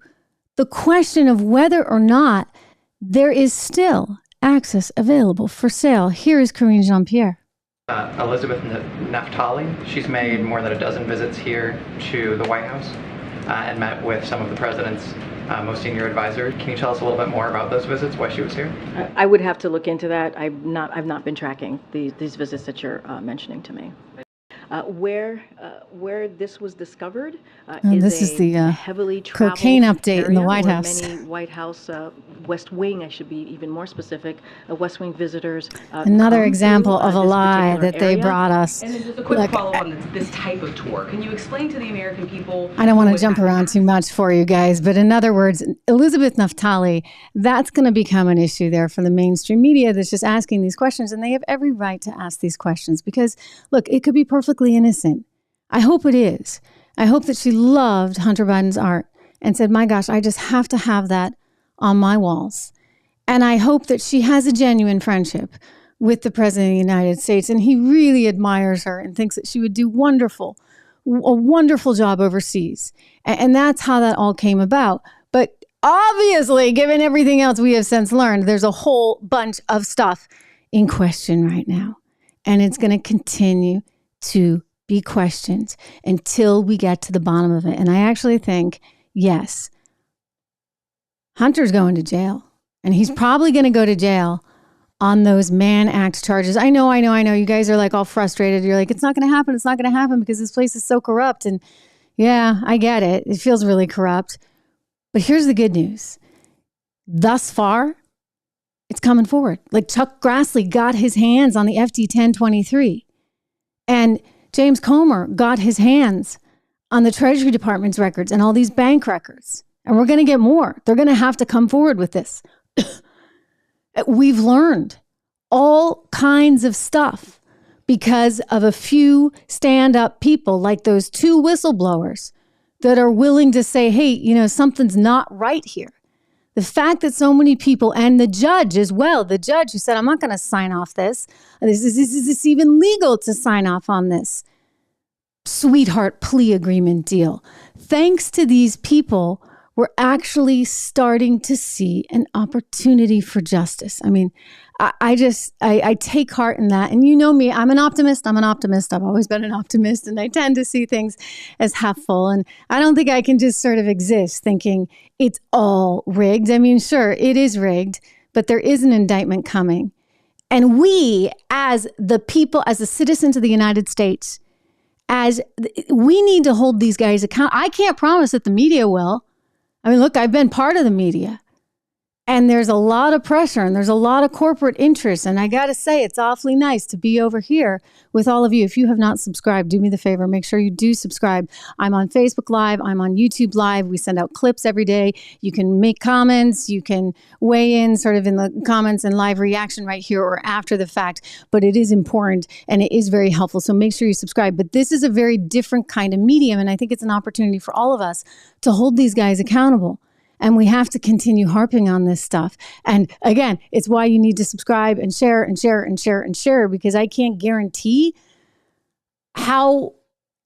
the question of whether or not there is still access available for sale. Here is Karine Jean-Pierre. Elizabeth Naftali. She's made more than a dozen visits here to the White House and met with some of the president's most senior advisors. Can you tell us a little bit more about those visits, why she was here? I would have to look into that. I've not been tracking these visits that you're mentioning to me. Where this was discovered this is the heavily traveled cocaine update in the White where House. Many White House West Wing, I should be even more specific, West Wing visitors. Another example of a lie that they brought us. And then just a quick follow-up on this type of tour. Can you explain to the American people? I don't want to jump around too much for you guys, but in other words, Elizabeth Naftali, that's going to become an issue there for the mainstream media that's just asking these questions, and they have every right to ask these questions because, look, it could be perfectly innocent. I hope it is. I hope that she loved Hunter Biden's art and said, my gosh, I just have to have that on my walls. And I hope that she has a genuine friendship with the President of the United States, and he really admires her and thinks that she would do a wonderful job overseas. And that's how that all came about. But obviously, given everything else we have since learned, there's a whole bunch of stuff in question right now. And it's going to continue to be questioned until we get to the bottom of it. And I actually think, yes, Hunter's going to jail. And he's probably going to go to jail on those Mann Act charges. I know. You guys are like all frustrated. You're like, it's not going to happen. It's not going to happen because this place is so corrupt. And yeah, I get it. It feels really corrupt. But here's the good news. Thus far, it's coming forward. Like Chuck Grassley got his hands on the FD 1023. And James Comer got his hands on the Treasury Department's records and all these bank records. And we're going to get more. They're going to have to come forward with this. We've learned all kinds of stuff because of a few stand-up people like those two whistleblowers that are willing to say, hey, something's not right here. The fact that so many people, and the judge as well, the judge who said, I'm not going to sign off this. Is this even legal to sign off on this sweetheart plea agreement deal? Thanks to these people, we're actually starting to see an opportunity for justice. I mean, I take heart in that. And you know me, I'm an optimist. I've always been an optimist, and I tend to see things as half full. And I don't think I can just sort of exist thinking it's all rigged. I mean, sure, it is rigged, but there is an indictment coming. And we, as the people, as the citizens of the United States, we need to hold these guys accountable. I can't promise that the media will. I mean, look, I've been part of the media, and there's a lot of pressure and there's a lot of corporate interest. And I got to say, it's awfully nice to be over here with all of you. If you have not subscribed, do me the favor, make sure you do subscribe. I'm on Facebook Live. I'm on YouTube Live. We send out clips every day. You can make comments. You can weigh in sort of in the comments and live reaction right here or after the fact. But it is important and it is very helpful. So make sure you subscribe. But this is a very different kind of medium. And I think it's an opportunity for all of us to hold these guys accountable. And we have to continue harping on this stuff. And again, it's why you need to subscribe and share and share and share and share, because I can't guarantee how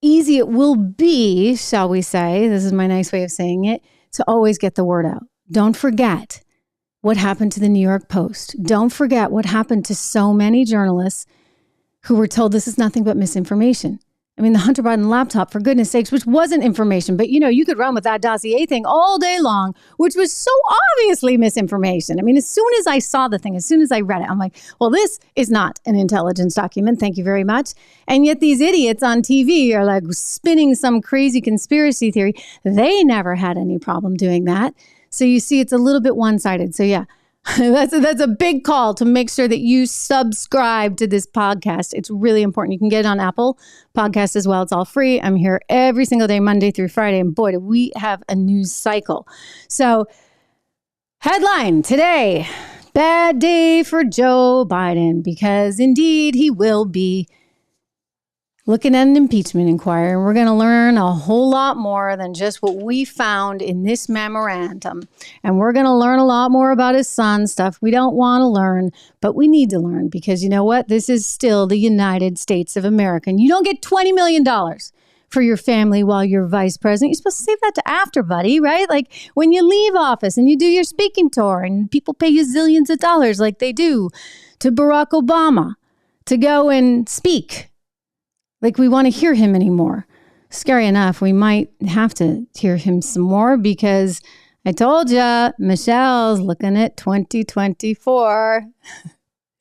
easy it will be, shall we say, this is my nice way of saying it, to always get the word out. Don't forget what happened to the New York Post. Don't forget what happened to so many journalists who were told this is nothing but misinformation. I mean, the Hunter Biden laptop, for goodness sakes, which wasn't information, but you could run with that dossier thing all day long, which was so obviously misinformation. I mean, as soon as I saw the thing, as soon as I read it, I'm like, well, this is not an intelligence document. Thank you very much. And yet these idiots on TV are like spinning some crazy conspiracy theory. They never had any problem doing that. So you see, it's a little bit one-sided. So yeah. That's a big call to make sure that you subscribe to this podcast. It's really important. You can get it on Apple Podcasts as well. It's all free. I'm here every single day, Monday through Friday. And boy, do we have a news cycle. So headline today, bad day for Joe Biden, because indeed he will be looking at an impeachment inquiry. And we're going to learn a whole lot more than just what we found in this memorandum. And we're going to learn a lot more about his son, stuff we don't want to learn, but we need to learn, because you know what? This is still the United States of America. And you don't get $20 million for your family while you're vice president. You're supposed to save that to after, buddy, right? Like when you leave office and you do your speaking tour and people pay you zillions of dollars like they do to Barack Obama to go and speak. Like we want to hear him anymore. Scary enough, we might have to hear him some more, because I told you, Michelle's looking at 2024.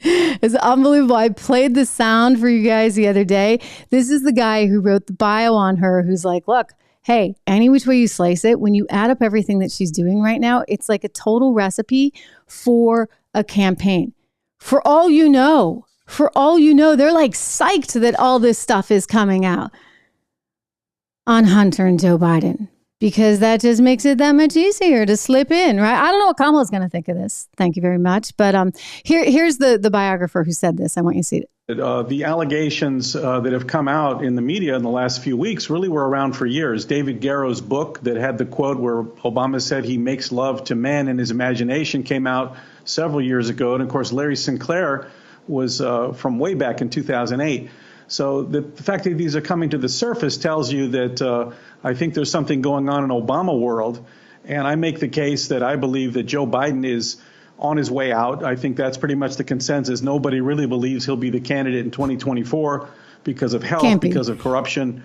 It's unbelievable. I played the sound for you guys the other day. This is the guy who wrote the bio on her, who's like, look, hey, any which way you slice it, when you add up everything that she's doing right now, it's like a total recipe for a campaign. For all you know, they're like psyched that all this stuff is coming out on Hunter and Joe Biden, because that just makes it that much easier to slip in, right? I don't know what Kamala's going to think of this. Thank you very much. But here's the biographer who said this. I want you to see it. The allegations that have come out in the media in the last few weeks really were around for years. David Garrow's book that had the quote where Obama said he makes love to men in his imagination came out several years ago. And of course, Larry Sinclair was from way back in 2008. So the fact that these are coming to the surface tells you that I think there's something going on in Obama world. And I make the case that I believe that Joe Biden is on his way out. I think that's pretty much the consensus. Nobody really believes he'll be the candidate in 2024 because of health, because of corruption,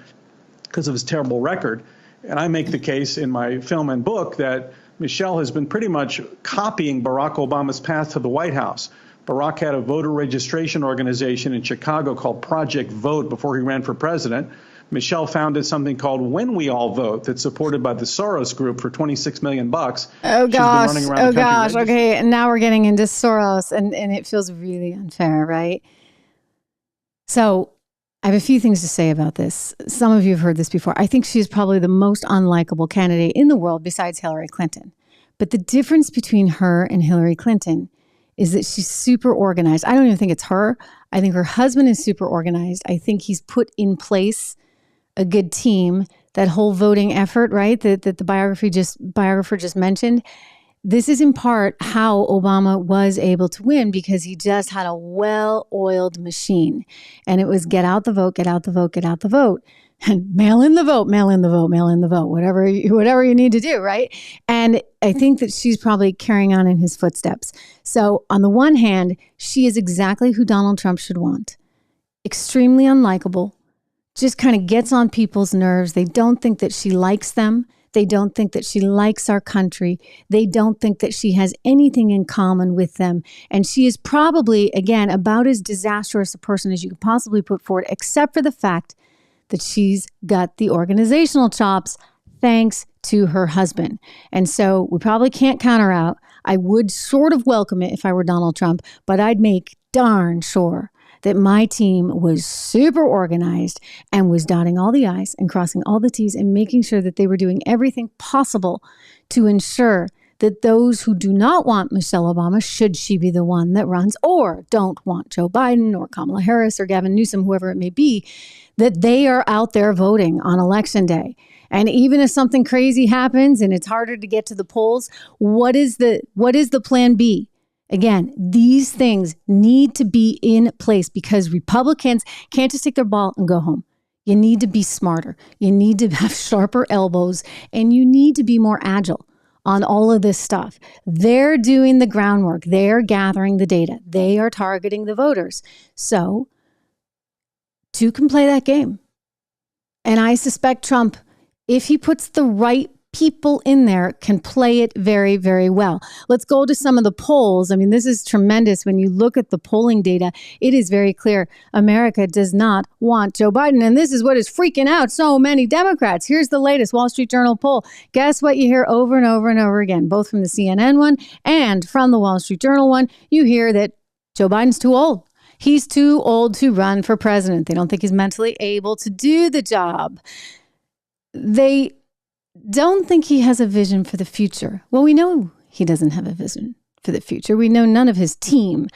because of his terrible record. And I make the case in my film and book that Michelle has been pretty much copying Barack Obama's path to the White House. Barack had a voter registration organization in Chicago called Project Vote before he ran for president. Michelle founded something called When We All Vote that's supported by the Soros Group for $26 million. Oh, gosh. Okay, and now we're getting into Soros, and it feels really unfair, right? So I have a few things to say about this. Some of you have heard this before. I think she's probably the most unlikable candidate in the world besides Hillary Clinton. But the difference between her and Hillary Clinton is that she's super organized. I don't even think it's her. I think her husband is super organized. I think he's put in place a good team. That whole voting effort, right, that the biographer just mentioned. This is in part how Obama was able to win, because he just had a well-oiled machine. And it was get out the vote, get out the vote, get out the vote. And mail in the vote, mail in the vote, mail in the vote, whatever you need to do, right? And I think that she's probably carrying on in his footsteps. So on the one hand, she is exactly who Donald Trump should want. Extremely unlikable, just kind of gets on people's nerves. They don't think that she likes them. They don't think that she likes our country. They don't think that she has anything in common with them. And she is probably, again, about as disastrous a person as you could possibly put forward, except for the fact that she's got the organizational chops thanks to her husband. And so we probably can't count her out. I would sort of welcome it if I were Donald Trump, but I'd make darn sure that my team was super organized and was dotting all the I's and crossing all the T's and making sure that they were doing everything possible to ensure that those who do not want Michelle Obama, should she be the one that runs, or don't want Joe Biden or Kamala Harris or Gavin Newsom, whoever it may be, that they are out there voting on Election Day. And even if something crazy happens and it's harder to get to the polls, what is the plan B? Again, these things need to be in place, because Republicans can't just take their ball and go home. You need to be smarter. You need to have sharper elbows, and you need to be more agile on all of this stuff. They're doing the groundwork. They're gathering the data. They are targeting the voters. So two can play that game. And I suspect Trump, if he puts the right people in there, can play it very, very well. Let's go to some of the polls. I mean, this is tremendous. When you look at the polling data, it is very clear America does not want Joe Biden. And this is what is freaking out so many Democrats. Here's the latest Wall Street Journal poll. Guess what you hear over and over and over again, both from the CNN one and from the Wall Street Journal one? You hear that Joe Biden's too old. He's too old to run for president. They don't think he's mentally able to do the job. They don't think he has a vision for the future. Well, we know he doesn't have a vision for the future. We know none of his team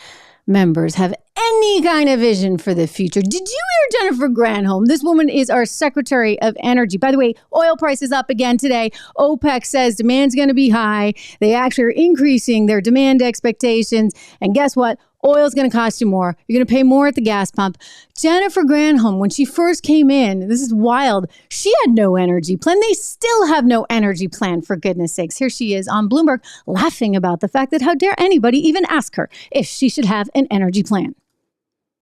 members have any kind of vision for the future. Did you hear Jennifer Granholm? This woman is our Secretary of Energy. By the way, oil prices up again today. OPEC says demand's going to be high. They actually are increasing their demand expectations. And guess what? Oil's going to cost you more. You're going to pay more at the gas pump. Jennifer Granholm, when she first came in, this is wild, she had no energy plan. They still have no energy plan, for goodness sakes. Here she is on Bloomberg laughing about the fact that how dare anybody even ask her if she should have an energy plan.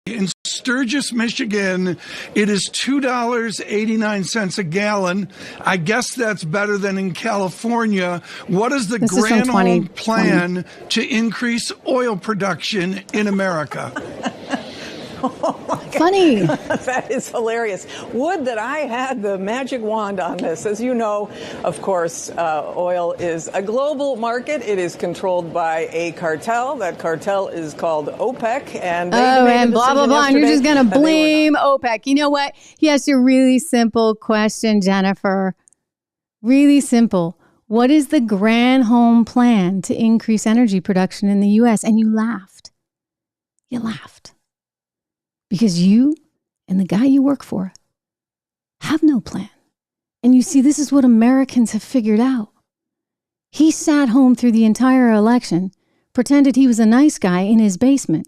In Sturgis, Michigan, it is $2.89 a gallon. I guess that's better than in California. What is the Granholm plan to increase oil production in America? Funny. That is hilarious. Would that I had the magic wand on this. As you know, of course, oil is a global market. It is controlled by a cartel. That cartel is called OPEC. And and blah, blah, blah. And you're just going to blame OPEC. You know what? He asked you a really simple question, Jennifer. Really simple. What is the Granholm plan to increase energy production in the U.S.? And you laughed. You laughed. Because you and the guy you work for have no plan. And you see, this is what Americans have figured out. He sat home through the entire election, pretended he was a nice guy in his basement.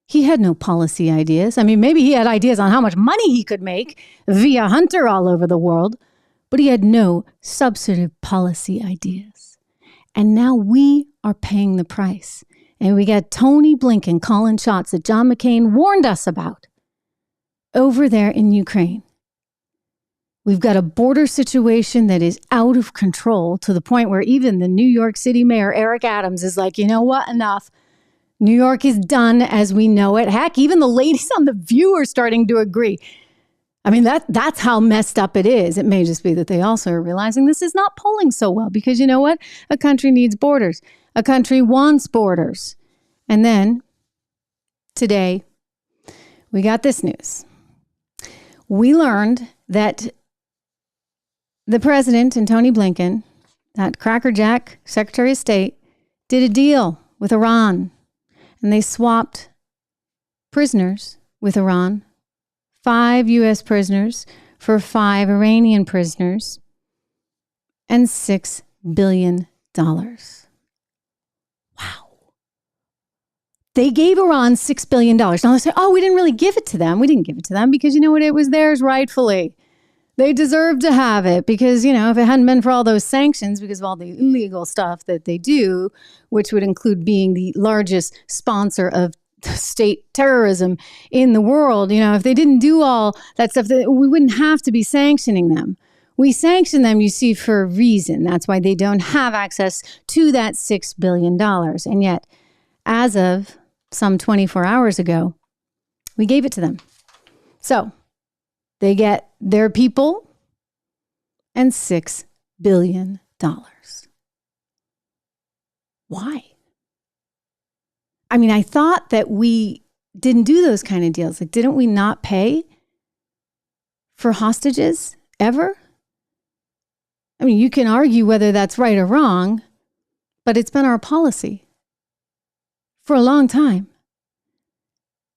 He had no policy ideas. I mean, maybe he had ideas on how much money he could make via Hunter all over the world, but he had no substantive policy ideas. And now we are paying the price. And we got Tony Blinken calling shots that John McCain warned us about over there in Ukraine. We've got a border situation that is out of control to the point where even the New York City mayor, Eric Adams, is like, you know what, enough. New York is done as we know it. Heck, even the ladies on The View are starting to agree. I mean, that's how messed up it is. It may just be that they also are realizing this is not polling so well because you know what? A country needs borders. A country wants borders. And then today, we got this news. We learned that the president and Tony Blinken, that crackerjack Secretary of State, did a deal with Iran. and they swapped prisoners with Iran, 5 U.S. prisoners for 5 Iranian prisoners, and $6 billion. Wow. They gave Iran $6 billion. Now they say, oh, we didn't really give it to them. We didn't give it to them because you know what? It was theirs rightfully. They deserved to have it because, you know, if it hadn't been for all those sanctions, because of all the illegal stuff that they do, which would include being the largest sponsor of state terrorism in the world, you know, if they didn't do all that stuff, we wouldn't have to be sanctioning them. We sanction them, you see, for a reason. That's why they don't have access to that $6 billion. And yet, as of some 24 hours ago, we gave it to them. So they get their people and $6 billion. Why? I mean, I thought that we didn't do those kind of deals. Like, didn't we not pay for hostages ever? I mean, you can argue whether that's right or wrong, but it's been our policy for a long time.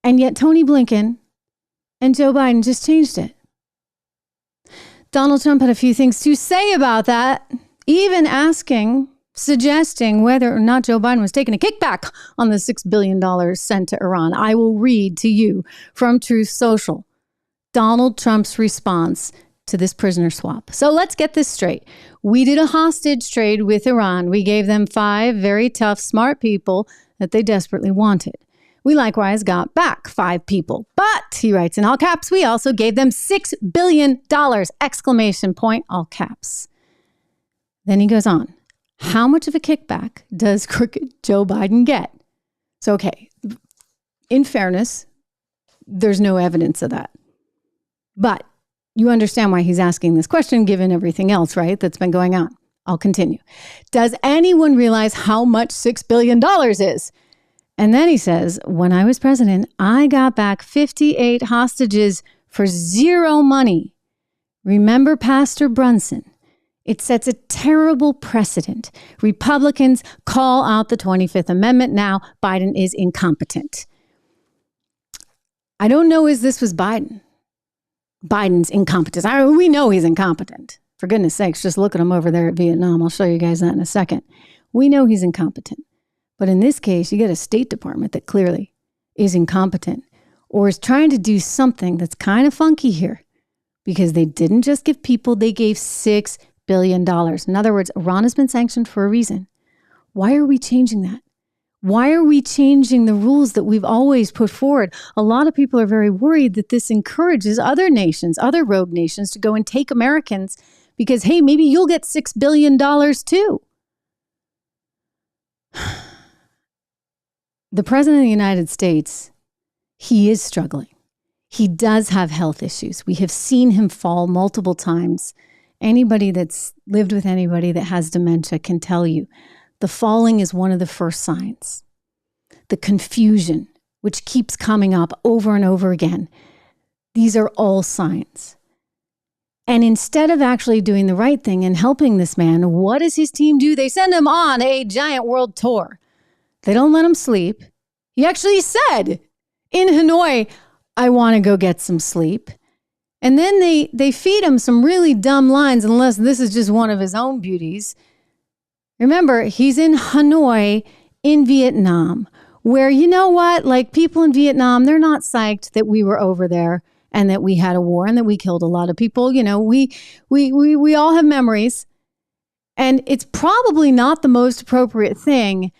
And yet Tony Blinken and Joe Biden just changed it. Donald Trump had a few things to say about that, even suggesting whether or not Joe Biden was taking a kickback on the $6 billion sent to Iran. I will read to you from Truth Social Donald Trump's response to this prisoner swap. So let's get this straight. We did a hostage trade with Iran. We gave them 5 very tough, smart people that they desperately wanted. We likewise got back 5 people. But, he writes in all caps, we also gave them $6 billion! Exclamation point, all caps. Then he goes on. How much of a kickback does crooked Joe Biden get? So, okay, in fairness, there's no evidence of that. But you understand why he's asking this question, given everything else, right, that's been going on. I'll continue. Does anyone realize how much $6 billion is? And then he says, when I was president, I got back 58 hostages for 0 money. Remember Pastor Brunson? It sets a terrible precedent. Republicans call out the 25th Amendment. Now Biden is incompetent. I don't know if this was Biden's incompetence. We know he's incompetent. For goodness sakes, just look at him over there at Vietnam. I'll show you guys that in a second. We know he's incompetent. But in this case, you get a State Department that clearly is incompetent or is trying to do something that's kind of funky here because they didn't just give people, they gave $6 billion. In other words, Iran has been sanctioned for a reason. Why are we changing that? Why are we changing the rules that we've always put forward? A lot of people are very worried that this encourages other nations, other rogue nations, to go and take Americans because, hey, maybe you'll get $6 billion too. The President of the United States, he is struggling. He does have health issues. We have seen him fall multiple times. Anybody that's lived with anybody that has dementia can tell you the falling is one of the first signs. The confusion, which keeps coming up over and over again. These are all signs. And instead of actually doing the right thing and helping this man, what does his team do? They send him on a giant world tour. They don't let him sleep. He actually said in Hanoi, I want to go get some sleep. And then they feed him some really dumb lines, unless this is just one of his own beauties. Remember, he's in Hanoi in Vietnam, where, you know what, like people in Vietnam, they're not psyched that we were over there and that we had a war and that we killed a lot of people. You know, we all have memories. And it's probably not the most appropriate thing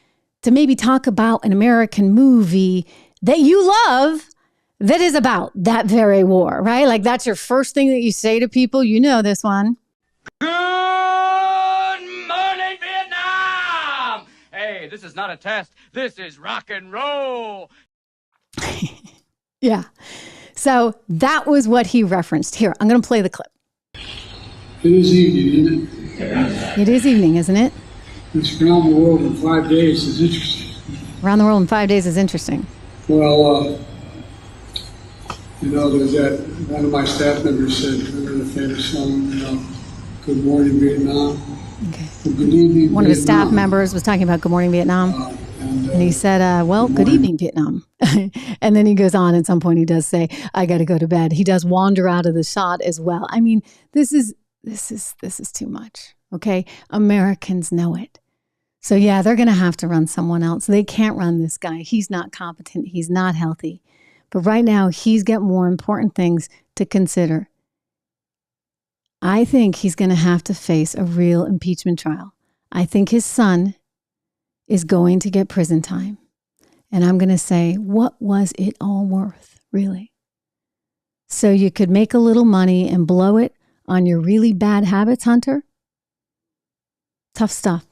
to maybe talk about an American movie that you love that is about that very war, right? Like that's your first thing that you say to people. You know this one. Good morning, Vietnam! Hey, this is not a test. This is rock and roll. Yeah. So that was what he referenced. Here, I'm going to play the clip. It is evening, isn't it? It is evening, isn't it? It's around the world in 5 days is interesting. Around the world in 5 days is interesting. Well, you know, there's that, one of my staff members said, remember the famous song, you know, Good morning, Vietnam. Okay. Well, good evening, One of his Vietnam. staff members was talking about Good Morning Vietnam. And he said, well, good evening, Vietnam. And then he goes on at some point, he does say, I got to go to bed. He does wander out of the shot as well. I mean, this is too much. Okay. Americans know it. So yeah, they're going to have to run someone else. They can't run this guy. He's not competent. He's not healthy. But right now he's got more important things to consider. I think he's going to have to face a real impeachment trial. I think his son is going to get prison time. And I'm going to say, what was it all worth, really? So you could make a little money and blow it on your really bad habits, Hunter? Tough stuff.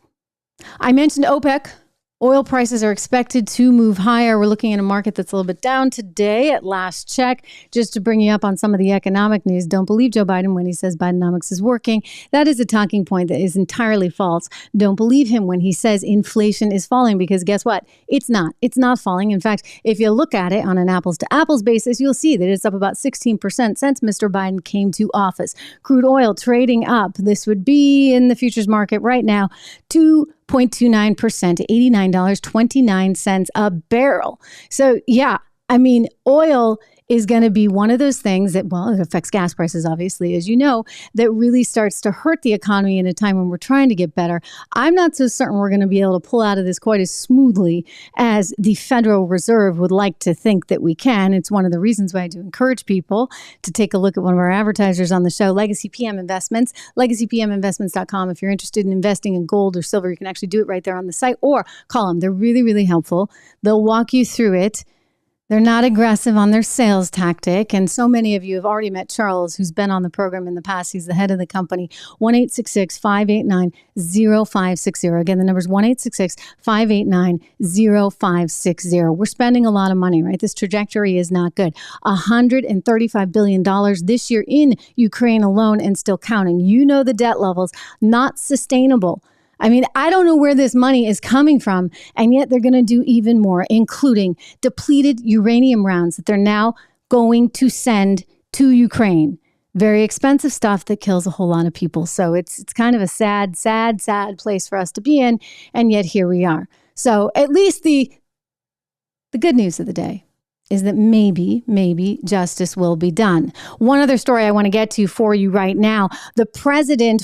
I mentioned OPEC. Oil prices are expected to move higher. We're looking at a market that's a little bit down today at last check. Just to bring you up on some of the economic news, don't believe Joe Biden when he says Bidenomics is working. That is a talking point that is entirely false. Don't believe him when he says inflation is falling, because guess what? It's not. It's not falling. In fact, if you look at it on an apples to apples basis, you'll see that it's up about 16% since Mr. Biden came to office. Crude oil trading up. This would be in the futures market right now, 2.29% to $89.29 a barrel. So yeah, I mean, oil is going to be one of those things that, well, it affects gas prices, obviously, as you know, that really starts to hurt the economy in a time when we're trying to get better. I'm not so certain we're going to be able to pull out of this quite as smoothly as the Federal Reserve would like to think that we can. It's one of the reasons why I do encourage people to take a look at one of our advertisers on the show, Legacy PM Investments, legacypminvestments.com. If you're interested in investing in gold or silver, you can actually do it right there on the site, or call them. They're really, really helpful. They'll walk you through it. They're not aggressive on their sales tactic. And so many of you have already met Charles, who's been on the program in the past. He's the head of the company. 1-866-589-0560. Again, the number is 1-866-589-0560. We're spending a lot of money, right? This trajectory is not good. $135 billion this year in Ukraine alone, and still counting. You know the debt levels, not sustainable. I mean, I don't know where this money is coming from, and yet they're going to do even more, including depleted uranium rounds that they're now going to send to Ukraine. Very expensive stuff that kills a whole lot of people. So it's kind of a sad place for us to be in, and yet here we are. So at least the good news of the day is that maybe justice will be done. One other story I want to get to for you right now. The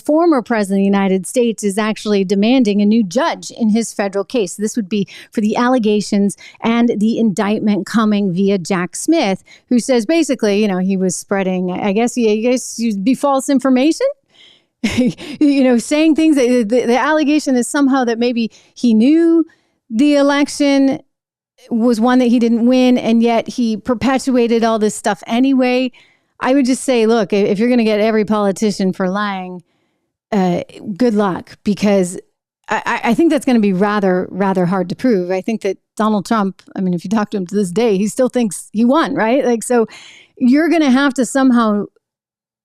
former president of the United States, is actually demanding a new judge in his federal case. This would be for the allegations and the indictment coming via Jack Smith, who says basically, you know, he was spreading, I guess be false information. You know, saying things that the allegation is somehow that maybe he knew the election was one that he didn't win, and yet he perpetuated all this stuff anyway. I would just say, look, if you're going to get every politician for lying, good luck, because I think that's going to be rather hard to prove. I think that Donald Trump, I mean, if you talk to him to this day, he still thinks he won, right? Like, so you're going to have to somehow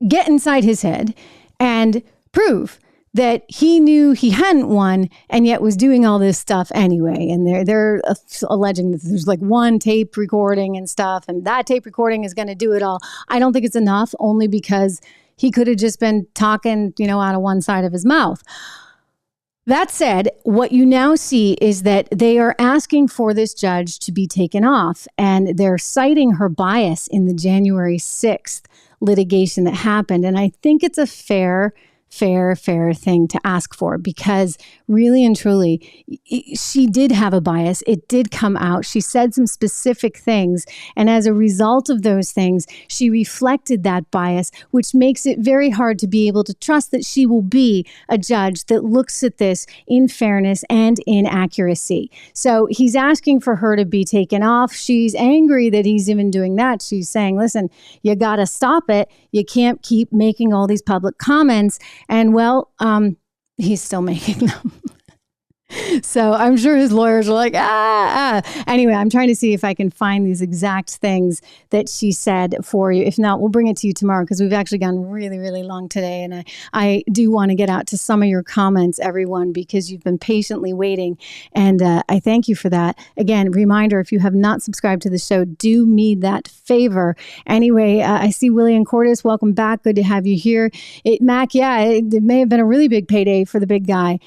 get inside his head and prove that he knew he hadn't won and yet was doing all this stuff anyway. And they're alleging that there's like one tape recording and stuff, and that tape recording is going to do it all. I don't think it's enough, only because he could have just been talking, you know, out of one side of his mouth. That said, what you now see is that they are asking for this judge to be taken off, and they're citing her bias in the January 6th litigation that happened. And I think it's a fair thing to ask for, because really and truly, she did have a bias. It did come out. She said some specific things. And as a result of those things, she reflected that bias, which makes it very hard to be able to trust that she will be a judge that looks at this in fairness and in accuracy. So he's asking for her to be taken off. She's angry that he's even doing that. She's saying, listen, you got to stop it. You can't keep making all these public comments. And well, he's still making them. So I'm sure his lawyers are like, Anyway, I'm trying to see if I can find these exact things that she said for you. If not, we'll bring it to you tomorrow because we've actually gone really, really long today. And I do want to get out to some of your comments, everyone, because you've been patiently waiting. And I thank you for that. Again, reminder, if you have not subscribed to the show, do me that favor. Anyway, I see William Cordes. Welcome back. Good to have you here. Mac, it may have been a really big payday for the big guy.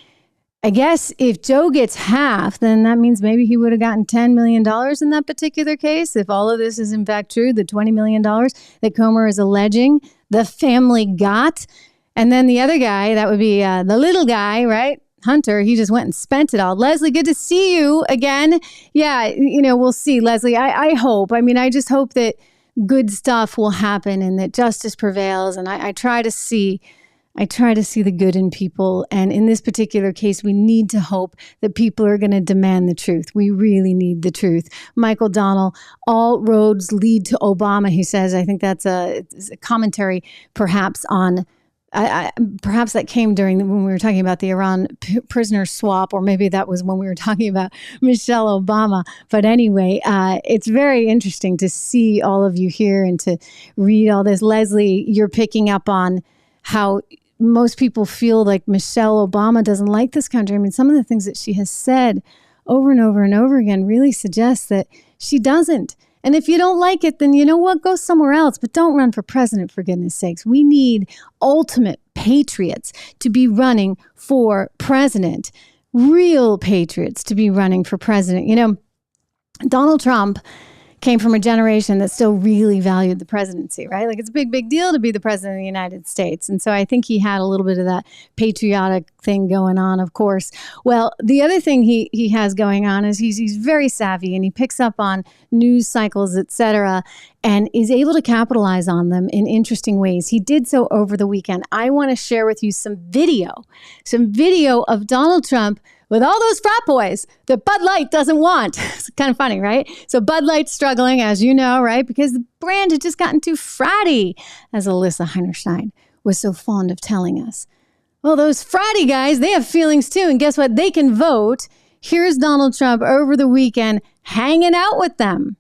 I guess if Joe gets half, then that means maybe he would have gotten $10 million in that particular case. If all of this is in fact true, the $20 million that Comer is alleging the family got. And then the other guy, that would be the little guy, right? Hunter, he just went and spent it all. Leslie, good to see you again. Yeah, we'll see, Leslie. I hope. I just hope that good stuff will happen and that justice prevails. And I try to see the good in people. And in this particular case, we need to hope that people are going to demand the truth. We really need the truth. Michael Donnell, all roads lead to Obama, he says. I think that's a commentary perhaps on, perhaps that came when we were talking about the Iran prisoner swap, or maybe that was when we were talking about Michelle Obama. But anyway, it's very interesting to see all of you here and to read all this. Leslie, you're picking up on how most people feel like Michelle Obama doesn't like this country. Some of the things that she has said over and over and over again really suggests that she doesn't. And if you don't like it, then you know what? Go somewhere else, but don't run for president, for goodness sakes. We need ultimate patriots to be running for president, real patriots to be running for president. Donald Trump came from a generation that still really valued the presidency, right? Like, it's a big deal to be the president of the United States. And so I think he had a little bit of that patriotic thing going on, of course. Well, the other thing he has going on is he's very savvy and he picks up on news cycles, et cetera, and is able to capitalize on them in interesting ways. He did so over the weekend. I want to share with you some video of Donald Trump with all those frat boys that Bud Light doesn't want. It's kind of funny, right? So Bud Light's struggling, as you know, right? Because the brand had just gotten too fratty, as Alyssa Heinerstein was so fond of telling us. Well, those fratty guys, they have feelings too. And guess what? They can vote. Here's Donald Trump over the weekend hanging out with them.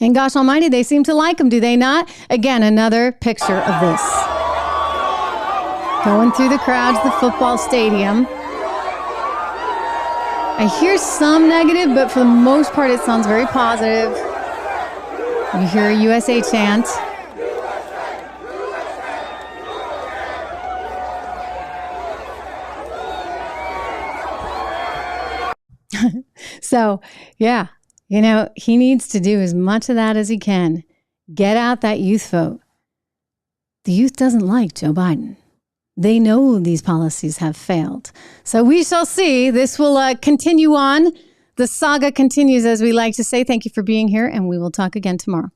And gosh almighty, they seem to like him, do they not? Again, another picture of this. Going through the crowds, the football stadium. I hear some negative, but for the most part, it sounds very positive. You hear a USA chant. So, yeah. He needs to do as much of that as he can. Get out that youth vote. The youth doesn't like Joe Biden. They know these policies have failed. So we shall see. This will continue on. The saga continues, as we like to say. Thank you for being here, and we will talk again tomorrow.